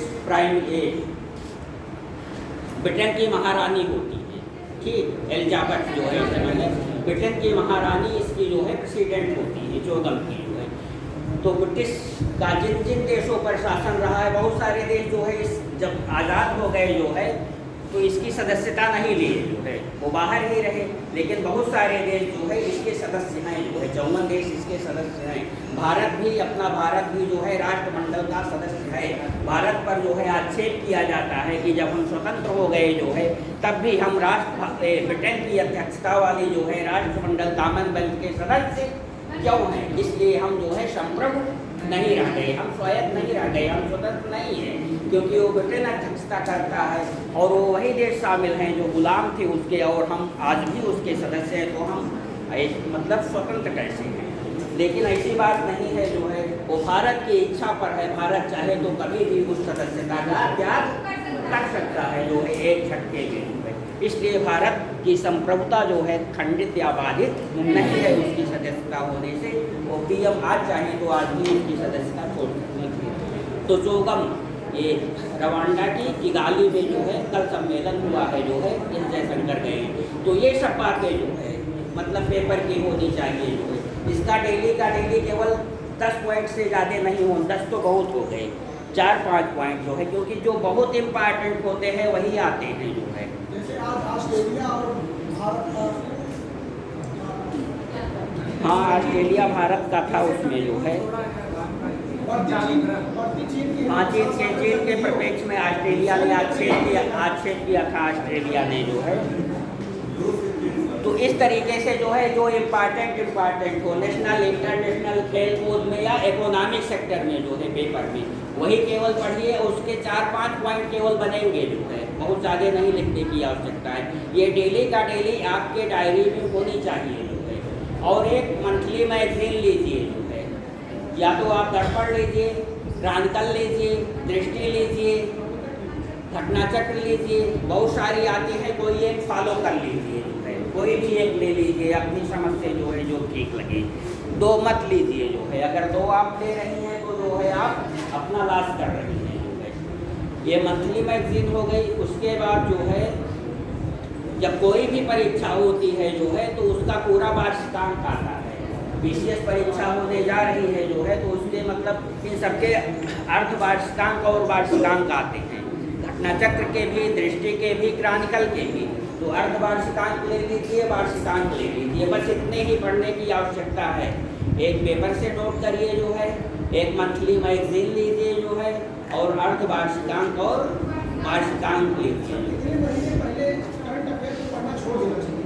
ब्रिटेन की महारानी होती है, ठीक, एलिजाबेथ जो है इस समय ब्रिटेन की महारानी इसकी जो है प्रेसिडेंट होती है, चौगम की जो है। तो ब्रिटिश का जिन जिन देशों पर शासन रहा है, बहुत सारे देश जो है इस जब आज़ाद हो गए जो है, तो इसकी सदस्यता नहीं लिए जो है, वो बाहर ही रहे, लेकिन बहुत सारे देश जो है इसके सदस्य हैं जो है, 54 देश इसके सदस्य हैं। भारत भी जो है राष्ट्रमंडल का सदस्य है। भारत पर जो है आक्षेप किया जाता है कि जब हम स्वतंत्र हो गए जो है, तब भी हम ब्रिटेन की अध्यक्षता वाली जो है राष्ट्रमंडल कॉमनवेल्थ के सदस्य क्यों हैं, इसलिए हम जो है संप्रभु नहीं रह गए, हम स्वायत्त नहीं रह गए, हम स्वतंत्र नहीं हैं, क्योंकि वो ब्रिटेन अध्यक्षता करता है, और वो वही देश शामिल हैं जो गुलाम थे उसके, और हम आज भी उसके सदस्य हैं, तो हम मतलब स्वतंत्र कैसे हैं। लेकिन ऐसी बात नहीं है जो है, वो भारत की इच्छा पर है, भारत चाहे तो कभी भी उस सदस्यता का त्याग कर सकता है जो है एक झटके में। इसलिए भारत की संप्रभुता जो है खंडित या बाधित नहीं है उसकी सदस्यता होने से। वो PM आज चाहें तो आज भी उसकी सदस्यता छोड़ सकते हैं। तो चौगम ये रवांडा की किगाली में जो है कल सम्मेलन हुआ है जो है, एस जयशंकर गए हैं। तो ये सब बातें जो है मतलब पेपर की होनी चाहिए जो है, इसका डेली का डेली केवल 10 पॉइंट से ज़्यादा नहीं हो, 10 तो बहुत हो गए, 4-5 पॉइंट जो है, क्योंकि जो बहुत इम्पॉर्टेंट होते हैं वही आते हैं जो है। जैसे आज ऑस्ट्रेलिया और भारत का, हाँ ऑस्ट्रेलिया भारत का था, उसमें जो है हाँ चीन के प्रपेक्ष में ऑस्ट्रेलिया ने आक्षेप किया था, ऑस्ट्रेलिया ने जो है तो इस तरीके से जो है जो इम्पॉर्टेंट हो नेशनल इंटरनेशनल खेल कूद में या इकोनॉमिक सेक्टर में जो है पेपर में वही केवल पढ़िए। उसके 4-5 पॉइंट केवल बनेंगे जो है, बहुत ज़्यादा नहीं लिखने की आवश्यकता है। ये डेली का डेली आपके डायरी में होनी चाहिए जो है। और एक मंथली मैगजीन लीजिए जो है, या तो आप दर्पण लीजिए, क्रांतिकल लीजिए, दृष्टि लीजिए, घटनाचक्र लीजिए, बहुत सारी आती है, कोई एक फॉलो कर लीजिए जो है, कोई भी एक ले लीजिए अपनी समझ से जो है जो ठीक लगे। 2 मत लीजिए जो है, अगर 2 आप ले रही हैं तो जो है आप अपना लॉस कर रही हैं जो है। ये मंथली मैगजीन हो गई। उसके बाद जो है जब कोई भी परीक्षा होती है जो है तो उसका पूरा वार्षिकांक आता है। BCS परीक्षा होने जा रही है जो है तो उसके मतलब इन सबके अर्धवार्षिकांक और वार्षिकांक आते हैं, घटनाचक्र के भी, दृष्टि के भी, क्रांतिकल के भी। तो अर्धवार्षिकांक ले लीजिए, वार्षिकांक ले लीजिए, बस इतने ही पढ़ने की आवश्यकता है। एक पेपर से नोट करिए जो है, एक मंथली मैगजीन लीजिए जो है, और अर्धवार्षिकांक और वार्षिकांक लीजिए। कितने महीने पहले करंट अफेयर को पढ़ना छोड़ देना चाहिए?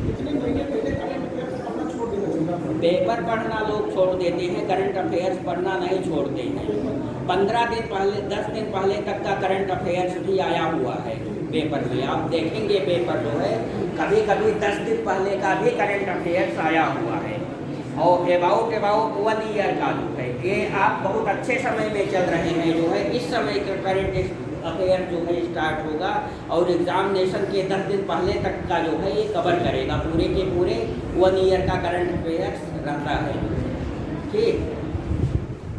कितने महीने पहले करंट अफेयर को पढ़ना छोड़ देना चाहिए? पेपर पढ़ना लोग छोड़ देते हैं, करंट अफेयर्स पढ़ना नहीं छोड़ते हैं। 15 दिन पहले, 10 दिन पहले तक का करंट अफेयर्स भी आया हुआ है पेपर में। आप देखेंगे पेपर जो है कभी कभी 10 दिन पहले का भी करंट अफेयर्स आया हुआ है। और अबाउट 1 ईयर का जो है, ये आप बहुत अच्छे समय में चल रहे हैं जो है। इस समय का करंट अफेयर जो है स्टार्ट होगा और एग्जामिनेशन के 10 दिन पहले तक का जो है ये कवर करेगा। पूरे के पूरे 1 ईयर का करंट अफेयर्स रहता है, ठीक।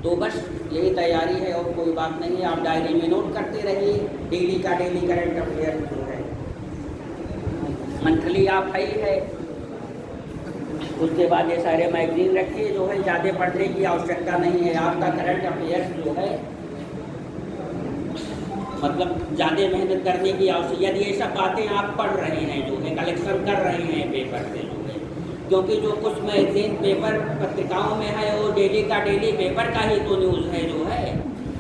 तो बस यही तैयारी है और कोई बात नहीं है। आप डायरी में नोट करते रहिए, डेली का डेली करंट अफेयर जो है। मंथली आप है ही है। उसके बाद ये सारे मैगजीन रखिए जो है, ज़्यादा पढ़ने की आवश्यकता नहीं है। आपका करंट अफेयर्स जो है मतलब ज़्यादा मेहनत करने की आवश्यकता, यदि ये सब बातें आप पढ़ रहे हैं जो है, कलेक्शन कर रहे हैं पेपर से जो है, क्योंकि जो कुछ मैगजीन पेपर पत्रिकाओं में है वो डेली का डेली पेपर का ही तो न्यूज़ है जो है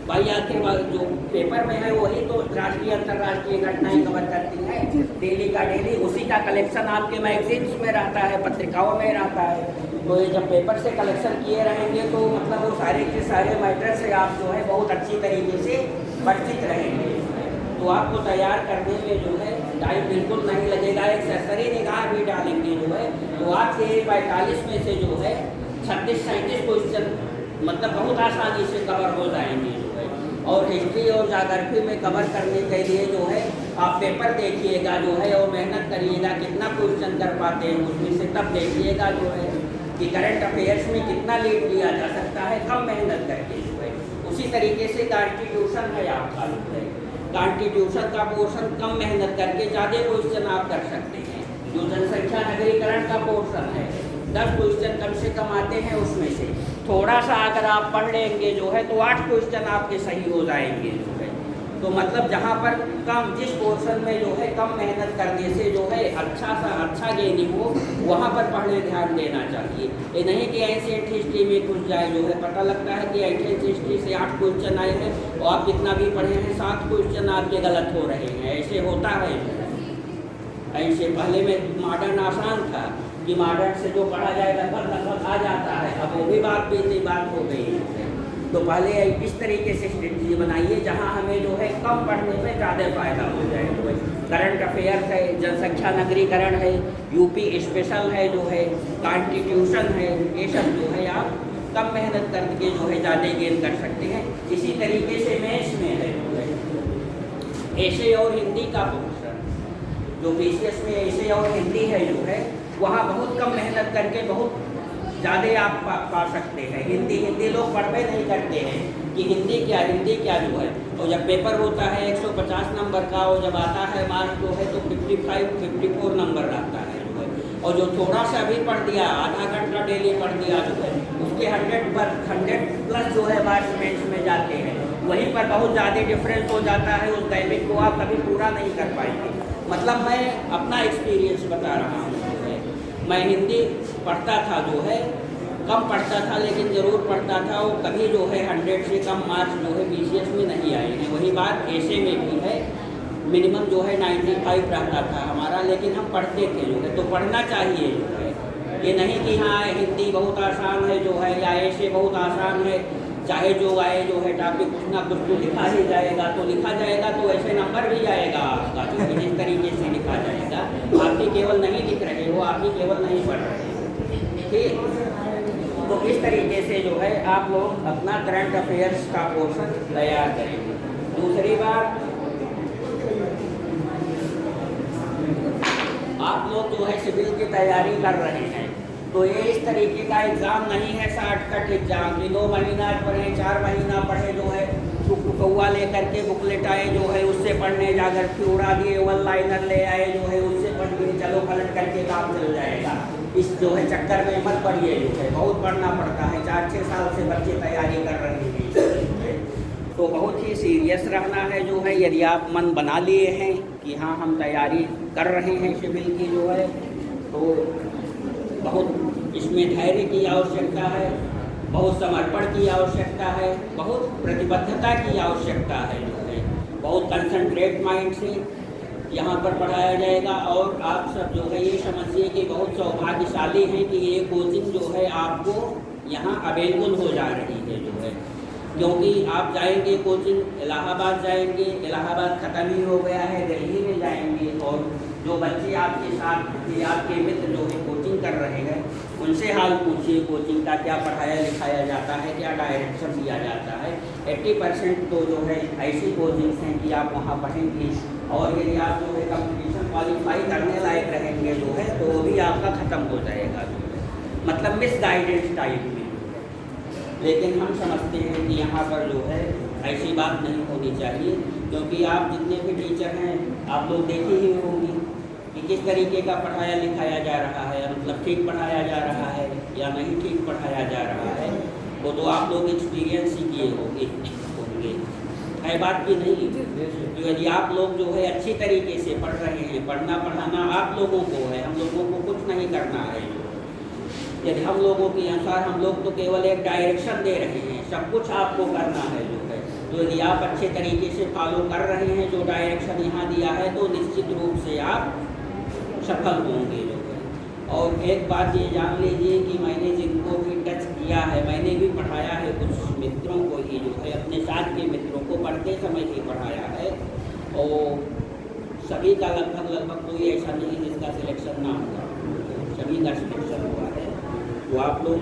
भाई। आखिर जो पेपर में है वही तो राष्ट्रीय अंतर्राष्ट्रीय घटनाएं कवर करती हैं डेली का डेली। उसी का कलेक्शन आपके मैगजीन्स में रहता है, पत्रिकाओं में रहता है। तो ये जब पेपर से कलेक्शन किए रहेंगे तो मतलब वो सारे के सारे मैटर से आप जो है बहुत अच्छी तरीके से परिचित रहेंगे। तो आपको तैयार करने में जो है टाइम बिल्कुल नहीं लगेगा। एक सरसरी निगाह भी डालेंगे जो है तो आपके 45 में से जो है 36-37 क्वेश्चन मतलब बहुत आसानी से कवर हो जाएंगे जो है। और हिस्ट्री और ज्योग्राफी में कवर करने के लिए जो है आप पेपर देखिएगा जो है और मेहनत करिएगा कितना क्वेश्चन कर पाते हैं उसमें से। तब देखिएगा जो है कि करंट अफेयर्स में कितना लीड लिया जा सकता है कम मेहनत करके जो है। उसी तरीके से कॉन्स्टिट्यूशन है आपका जो है, कॉन्स्टिट्यूशन का पोर्शन कम मेहनत करके ज़्यादा क्वेश्चन आप कर सकते हैं। जो जनसंख्या नगरीकरण का पोर्शन है 10 क्वेश्चन कम से कम आते हैं, उसमें से थोड़ा सा अगर आप पढ़ लेंगे जो है तो 8 क्वेश्चन आपके सही हो जाएंगे जो है। तो मतलब जहाँ पर कम जिस पोर्शन में जो है कम मेहनत करने से जो है अच्छा गेनिंग हो वहाँ पर पढ़ने ध्यान देना चाहिए। ये नहीं कि एंशिएंट हिस्ट्री में घुस जाए जो है, पता लगता है कि एंशिएंट हिस्ट्री से 8 क्वेश्चन आए हैं और आप जितना भी पढ़े हैं 7 क्वेश्चन आपके गलत हो रहे हैं। ऐसे होता है। ऐसे पहले में मॉडर्न आसान था कि मॉडर्न से जो पढ़ा जाए लगभग आ जाता है, अब वो भी बात हो गई है। तो पहले इस तरीके से स्ट्रेटजी बनाइए जहां हमें जो है कम पढ़ने में ज़्यादा फायदा हो जाए। तो करंट अफेयर्स है, जनसंख्या नगरीकरण है, यूपी स्पेशल है जो है, कॉन्स्टिट्यूशन है, ये सब जो है आप कम मेहनत करके जो है ज़्यादा गेन कर सकते हैं। इसी तरीके से मैथ्स में है जो है ऐसे और हिंदी का पोर्शन, जो BCS में ऐसे और हिंदी है जो है वहाँ बहुत कम मेहनत करके बहुत ज़्यादा आप पा सकते हैं। हिंदी लोग पढ़वे नहीं करते हैं कि हिंदी क्या जो है। और जब पेपर होता है 150 नंबर का और जब आता है मार्क्स जो है तो 55-54 नंबर आता है जो है। और जो थोड़ा सा भी पढ़ दिया, आधा घंटा डेली पढ़ दिया जो है, उसके 100+ जो है मार्क्स मेंस में जाते हैं। वहीं पर बहुत ज़्यादा डिफरेंस हो जाता है, उस टाइमिंग को आप कभी पूरा नहीं कर पाएंगे। मतलब मैं अपना एक्सपीरियंस बता रहा हूँ जो है। मैं हिंदी पढ़ता था जो है, कम पढ़ता था लेकिन ज़रूर पढ़ता था। वो कभी जो है 100 से कम मार्क्स जो है BCS में नहीं आए हैं। वही बात ऐसे में भी है मिनिमम जो है 95 रहता था हमारा, लेकिन हम पढ़ते थे जो है, तो पढ़ना चाहिए जो है। ये नहीं कि हाँ हिंदी बहुत आसान है जो है, या ऐसे बहुत आसान है, चाहे जो आए जो है टॉपिक कुछ ना कुछ तो लिखा ही जाएगा, तो लिखा जाएगा तो ऐसे नंबर भी आएगा आपका, क्योंकि जिस तरीके से लिखा जाएगा। आप ही केवल नहीं लिख रहे हो, आप ही केवल नहीं पढ़ रहे हो, ठीक। तो इस तरीके से जो है आप लोग अपना करंट अफेयर्स का पोर्शन तैयार करेंगे। दूसरी बात, आप लोग जो है सिविल की तैयारी कर रहे हैं, तो ये इस तरीके का एग्ज़ाम नहीं है शॉर्टकट एग्ज़ाम कि 2 महीना पढ़े 4 महीना पढ़े जो है, कौवा लेकर के बुकलेट आए जो है उससे पढ़ने जाकर फिर उड़ा दिए, 1 लाइनर ले आए जो है उससे पढ़ दिए, चलो पलट करके काम चल जाएगा। इस जो है चक्कर में मत पड़िए जो है, बहुत पढ़ना पड़ता है। 4-6 साल से बच्चे तैयारी कर रहे हैं, तो बहुत ही सीरियस रहना है जो है। यदि आप मन बना लिए हैं कि हाँ हम तैयारी कर रहे हैं सिविल की जो है, तो बहुत इसमें धैर्य की आवश्यकता है, बहुत समर्पण की आवश्यकता है, बहुत प्रतिबद्धता की आवश्यकता है जो है। बहुत कंसंट्रेट माइंड से यहाँ पर पढ़ाया जाएगा। और आप सब जो है ये समझिए कि बहुत सौभाग्यशाली हैं कि ये कोचिंग जो है आपको यहाँ अवेलेबल हो जा रही है जो है, क्योंकि आप जाएंगे कोचिंग इलाहाबाद जाएंगे, इलाहाबाद ख़त्म ही हो गया है, दिल्ली में जाएंगे, और जो बच्चे आपके साथ आपके मित्र जो है कोचिंग कर रहे हैं उनसे हाल पूछिए कोचिंग का, क्या पढ़ाया लिखाया जाता है, क्या डायरेक्शन दिया जाता है। 80% तो जो है ऐसी कोचिंग्स हैं कि आप वहाँ पढ़ेंगे, और यदि आप जो है कंपटीशन क्वालिफाई करने लायक रहेंगे जो है, तो वो भी आपका ख़त्म हो जाएगा जो है, मतलब मिस गाइडेंस टाइप में। लेकिन हम समझते हैं कि यहाँ पर जो है ऐसी बात नहीं होनी चाहिए, क्योंकि आप जितने भी टीचर हैं आप लोग देखे ही होंगे कि किस तरीके का पढ़ाया लिखाया जा रहा है, मतलब ठीक पढ़ाया जा रहा है या नहीं ठीक पढ़ाया जा रहा है, वो तो आप लोग एक्सपीरियंस ही किए होंगे है बात की नहीं। तो यदि आप लोग जो है अच्छी तरीके से पढ़ रहे हैं, पढ़ना पढ़ाना आप लोगों को है, हम लोगों को कुछ नहीं करना है। यदि हम लोगों के अनुसार हम लोग तो केवल एक डायरेक्शन दे रहे हैं, सब कुछ आपको करना है जो है। तो यदि आप अच्छे तरीके से फॉलो कर रहे हैं जो डायरेक्शन यहाँ दिया है, तो निश्चित रूप से आप सफल होंगे जो है। और एक बात ये जान लीजिए कि मैंने जिनको भी टच किया है, मैंने भी पढ़ाया है कुछ मित्रों को ही जो है, अपने साथ के मित्रों को पढ़ते समय ही पढ़ाया है, और सभी का लगभग कोई ऐसा नहीं जिसका सिलेक्शन ना हुआ, सभी का सिलेक्शन हुआ है। तो आप लोग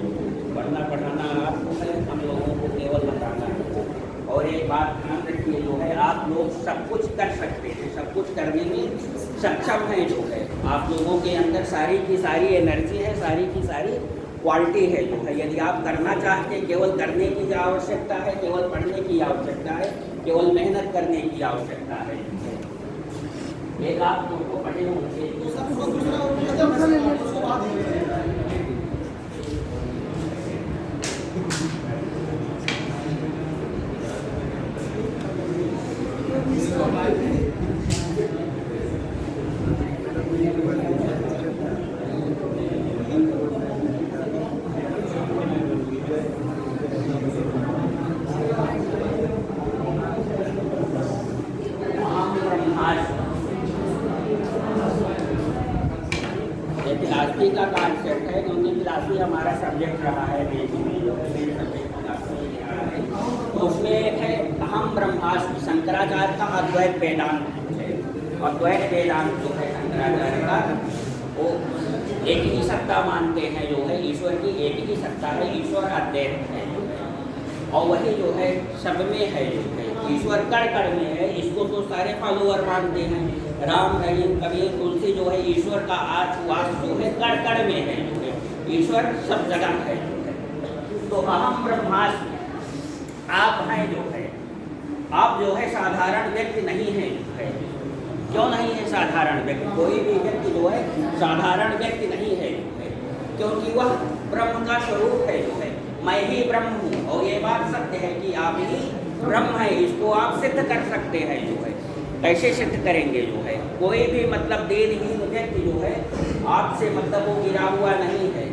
पढ़ना पढ़ाना आपको है, हम लोगों को केवल बताना है। और एक बात ध्यान रखिए जो है, आप लोग सब कुछ कर सकते हैं, सब कुछ करने में सक्षम हैं जो है। आप लोगों के अंदर सारी की सारी एनर्जी है, सारी की सारी क्वालिटी है जो है। यदि आप करना चाहते हैं, केवल करने की आवश्यकता है, केवल पढ़ने की आवश्यकता है, केवल मेहनत करने की आवश्यकता है। एक आप लोगों को पढ़े होंगे फिलासफी का कॉन्सेप्ट है, क्योंकि फिलासफी हमारा सब्जेक्ट रहा है, तो उसमें एक है अहम ब्रह्मास्मि, शंकराचार्य का अद्वैत वेदांत है। अद्वैत वेदांत जो है शंकराचार्य का, वो एक ही सत्ता मानते हैं जो है, ईश्वर की एक ही सत्ता है, ईश्वर अद्वैत है जो है, और वही जो है सब में है जो है। ईश्वर कण कण में है, इसको तो सारे फॉलोअर मानते हैं। राम रहीम कबीर तुलसी जो है, ईश्वर का वास जो है कण कण में है जो है, ईश्वर सब जगह है जो है। तो अहम ब्रह्मास्मि, आप हैं जो है, आप जो है साधारण व्यक्ति नहीं है जो है। क्यों नहीं है साधारण व्यक्ति? कोई भी व्यक्ति जो है साधारण व्यक्ति नहीं है जो है, क्योंकि वह ब्रह्म का स्वरूप है जो है। मैं ही ब्रह्म हूँ, और ये बात सत्य है कि आप ही ब्रह्म है, इसको आप सिद्ध कर सकते हैं जो है। कैसे सिद्ध करेंगे जो है? कोई भी मतलब देनहीन व्यक्ति जो है आपसे मतलब वो गिरा हुआ नहीं है।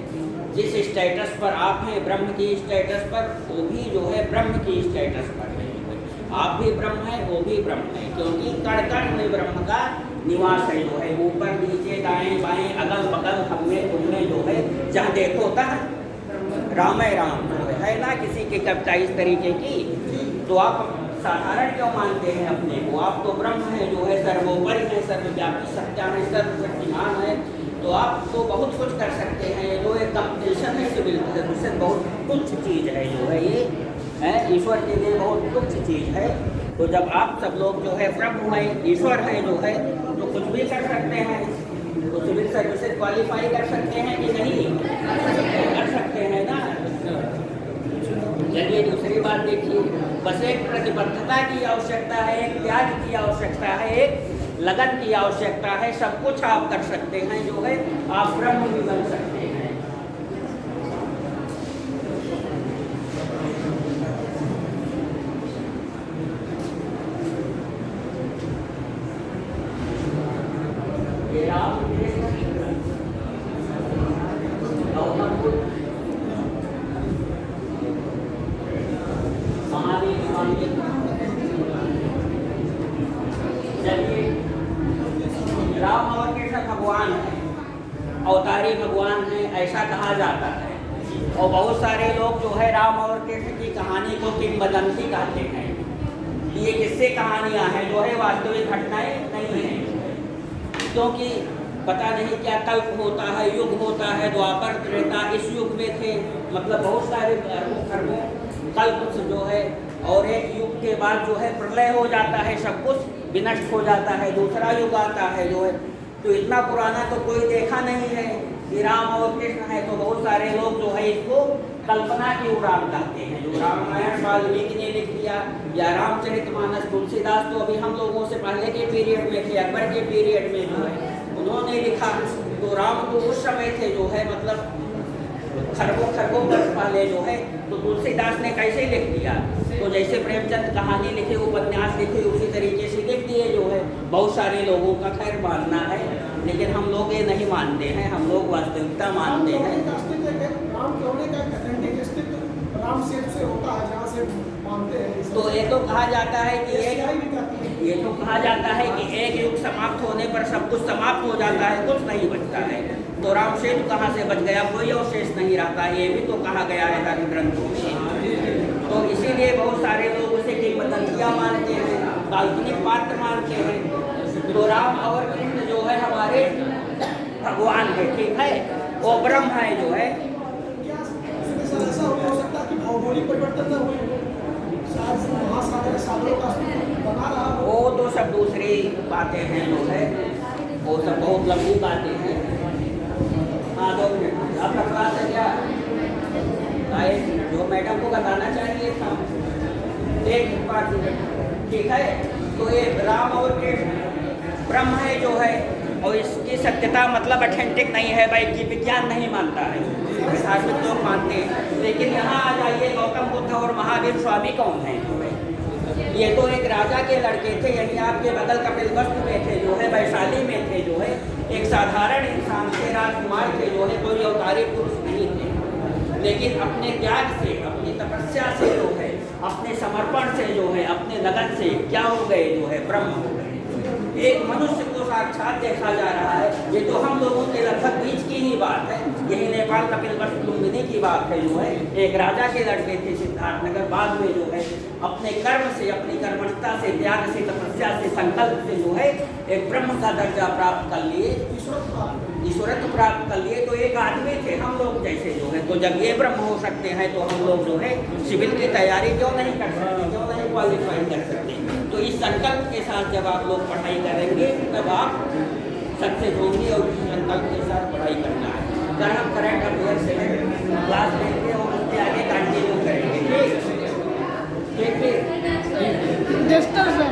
जिस स्टेटस पर आप हैं ब्रह्म की स्टेटस पर, वो भी जो है ब्रह्म की स्टेटस पर है जो है। आप भी ब्रह्म है, वो भी ब्रह्म है, क्योंकि कण कण में ब्रह्म का निवास है जो है, ऊपर नीचे दाएं बाएं अगल बगल हमने तुमने जो है जहाँ देखो होता है राम है राम जो है ना किसी की कविता इस तरीके की, तो आप साधारण क्यों मानते हैं अपने को? आप तो ब्रह्म है जो है, सर्वोपरि है, सर्वव्यापी सत्या है, सर्वशक्तिमान है, तो आप तो बहुत कुछ कर सकते हैं। जो एक कंपटीशन है सिविल सर्विस बहुत तुच्छ चीज़ है जो है, ये है ईश्वर के लिए बहुत तुच्छ चीज़ है। तो जब आप सब लोग जो है ब्रह्म है, ईश्वर है जो है, तो कुछ भी कर सकते हैं। तो सिविल सर्विसेज क्वालिफाई कर सकते हैं कि नहीं? कर सकते हैं ना। चलिए दूसरी बात देखिए, बस एक प्रतिबद्धता की आवश्यकता है, एक त्याग की आवश्यकता है, एक लगन की आवश्यकता है, सब कुछ आप कर सकते हैं जो है, आप ब्रह्म भी बन सकते हैं। ये राम महावीर स्वामी, चलिए राम और कृष्ण भगवान है, अवतारी भगवान है, ऐसा कहा जाता है। और बहुत सारे लोग जो है राम और कृष्ण की कहानी को किंवदंती कहते हैं। ये किससे कहानियां हैं जो है, वास्तविक घटनाएं नहीं है, क्योंकि पता नहीं क्या कल्प होता है, युग होता है, द्वापर त्रेता इस युग में थे, मतलब बहुत सारे खरबों कल्प जो है, और एक युग के बाद जो है प्रलय हो जाता है, सब कुछ विनष्ट हो जाता है, दूसरा युग आता है जो है। तो इतना पुराना तो कोई देखा नहीं है कि राम और कृष्ण है, तो बहुत सारे लोग जो है इसको कल्पना की उड़ान कहते हैं। जो रामायण वाल्मीकि ने लिख दिया, या रामचरितमानस तुलसीदास तो अभी हम लोगों से पहले के पीरियड में थे, अकबर के पीरियड में जो है उन्होंने लिखा। तो राम तो उस समय थे जो है, मतलब खरबों वर्ष पहले जो है, तो तुलसीदास ने कैसे लिख दिया? तो जैसे प्रेमचंद कहानी लिखे, उपन्यास लिखे, उसी तरीके से लिख दिए जो है। बहुत सारे लोगों का खैर मानना है, लेकिन हम लोग ये नहीं मानते हैं, हम लोग वास्तविकता मानते हैं। राम से होता है जहाँ से मानते हैं। तो ये तो कहा जाता है कि ये तो कहा जाता है कि एक युग समाप्त होने पर सब कुछ समाप्त हो जाता है, कुछ नहीं बचता है। तो राम सेतु कहाँ से बच गया? कोई अवशेष नहीं रहता, ये भी तो कहा गया है धर्म ग्रंथों में। तो इसीलिए बहुत सारे लोग उसे किंवदंतियाँ मानते हैं, काल्पनिक पात्र मानते हैं। तो राम और कृष्ण जो है हमारे भगवान है, ठीक है, वो ब्रह्म है जो है। ऐसा हो सकता है कि भौगोलिक परिवर्तन न हुए, महासागर सागरों का बना रहा हो। वो तो सब दूसरी बातें हैं जो है, वो सब बहुत लंबी बातें हैं। हाँ 2 मिनट आपका क्लास है क्या? आए जो मैडम को बताना चाहिए था, 1-5 मिनट, ठीक है। तो ये राम और कृष्ण ब्रह्म है जो है, और इसकी सत्यता मतलब अथेंटिक नहीं है, भाई विज्ञान नहीं मानता है, धार्मिक लोग मानते हैं। लेकिन यहाँ आ जाइए, गौतम बुद्ध और महावीर स्वामी कौन है? ये तो एक राजा के लड़के थे, यही आपके बगल कपिलवस्तु में थे जो है, वैशाली में थे जो है, एक साधारण इंसान थे, राजकुमार थे जो है, कोई अवतारी पुरुष नहीं थे। लेकिन अपने त्याग से, अपनी तपस्या से जो है, अपने समर्पण से जो है, अपने लगन से क्या हो गए जो है, ब्रह्म हो गए। एक मनुष्य को साक्षात देखा जा रहा है। ये तो हम लोगों के लगभग बीच की ही बात है, यही नेपाल कपिलवस्तु लुम्बिनी की बात है जो है। एक राजा के लड़के थे सिद्धार्थनगर, बाद में जो है अपने कर्म से, अपनी कर्मठता से, त्याग से, तपस्या से, संकल्प से जो है एक ब्रह्म का दर्जा प्राप्त कर लिए, ईश्वरत्व प्राप्त कर लिए। तो एक आदमी थे हम लोग जैसे जो है। तो जब ये ब्रह्म हो सकते हैं, तो हम लोग जो है सिविल की तैयारी क्यों नहीं कर सकते, क्यों नहीं क्वालिफाई कर सकते? तो इस संकल्प के साथ जब आप लोग पढ़ाई करेंगे, तब आप सक्सेस होंगे। और इस संकल्प के साथ पढ़ाई करना है। अगर हम करंट अफेयर से क्लास लेंगे और उसके आगे कंटिन्यू करेंगे, ठीक है? इन्वेस्टर्स है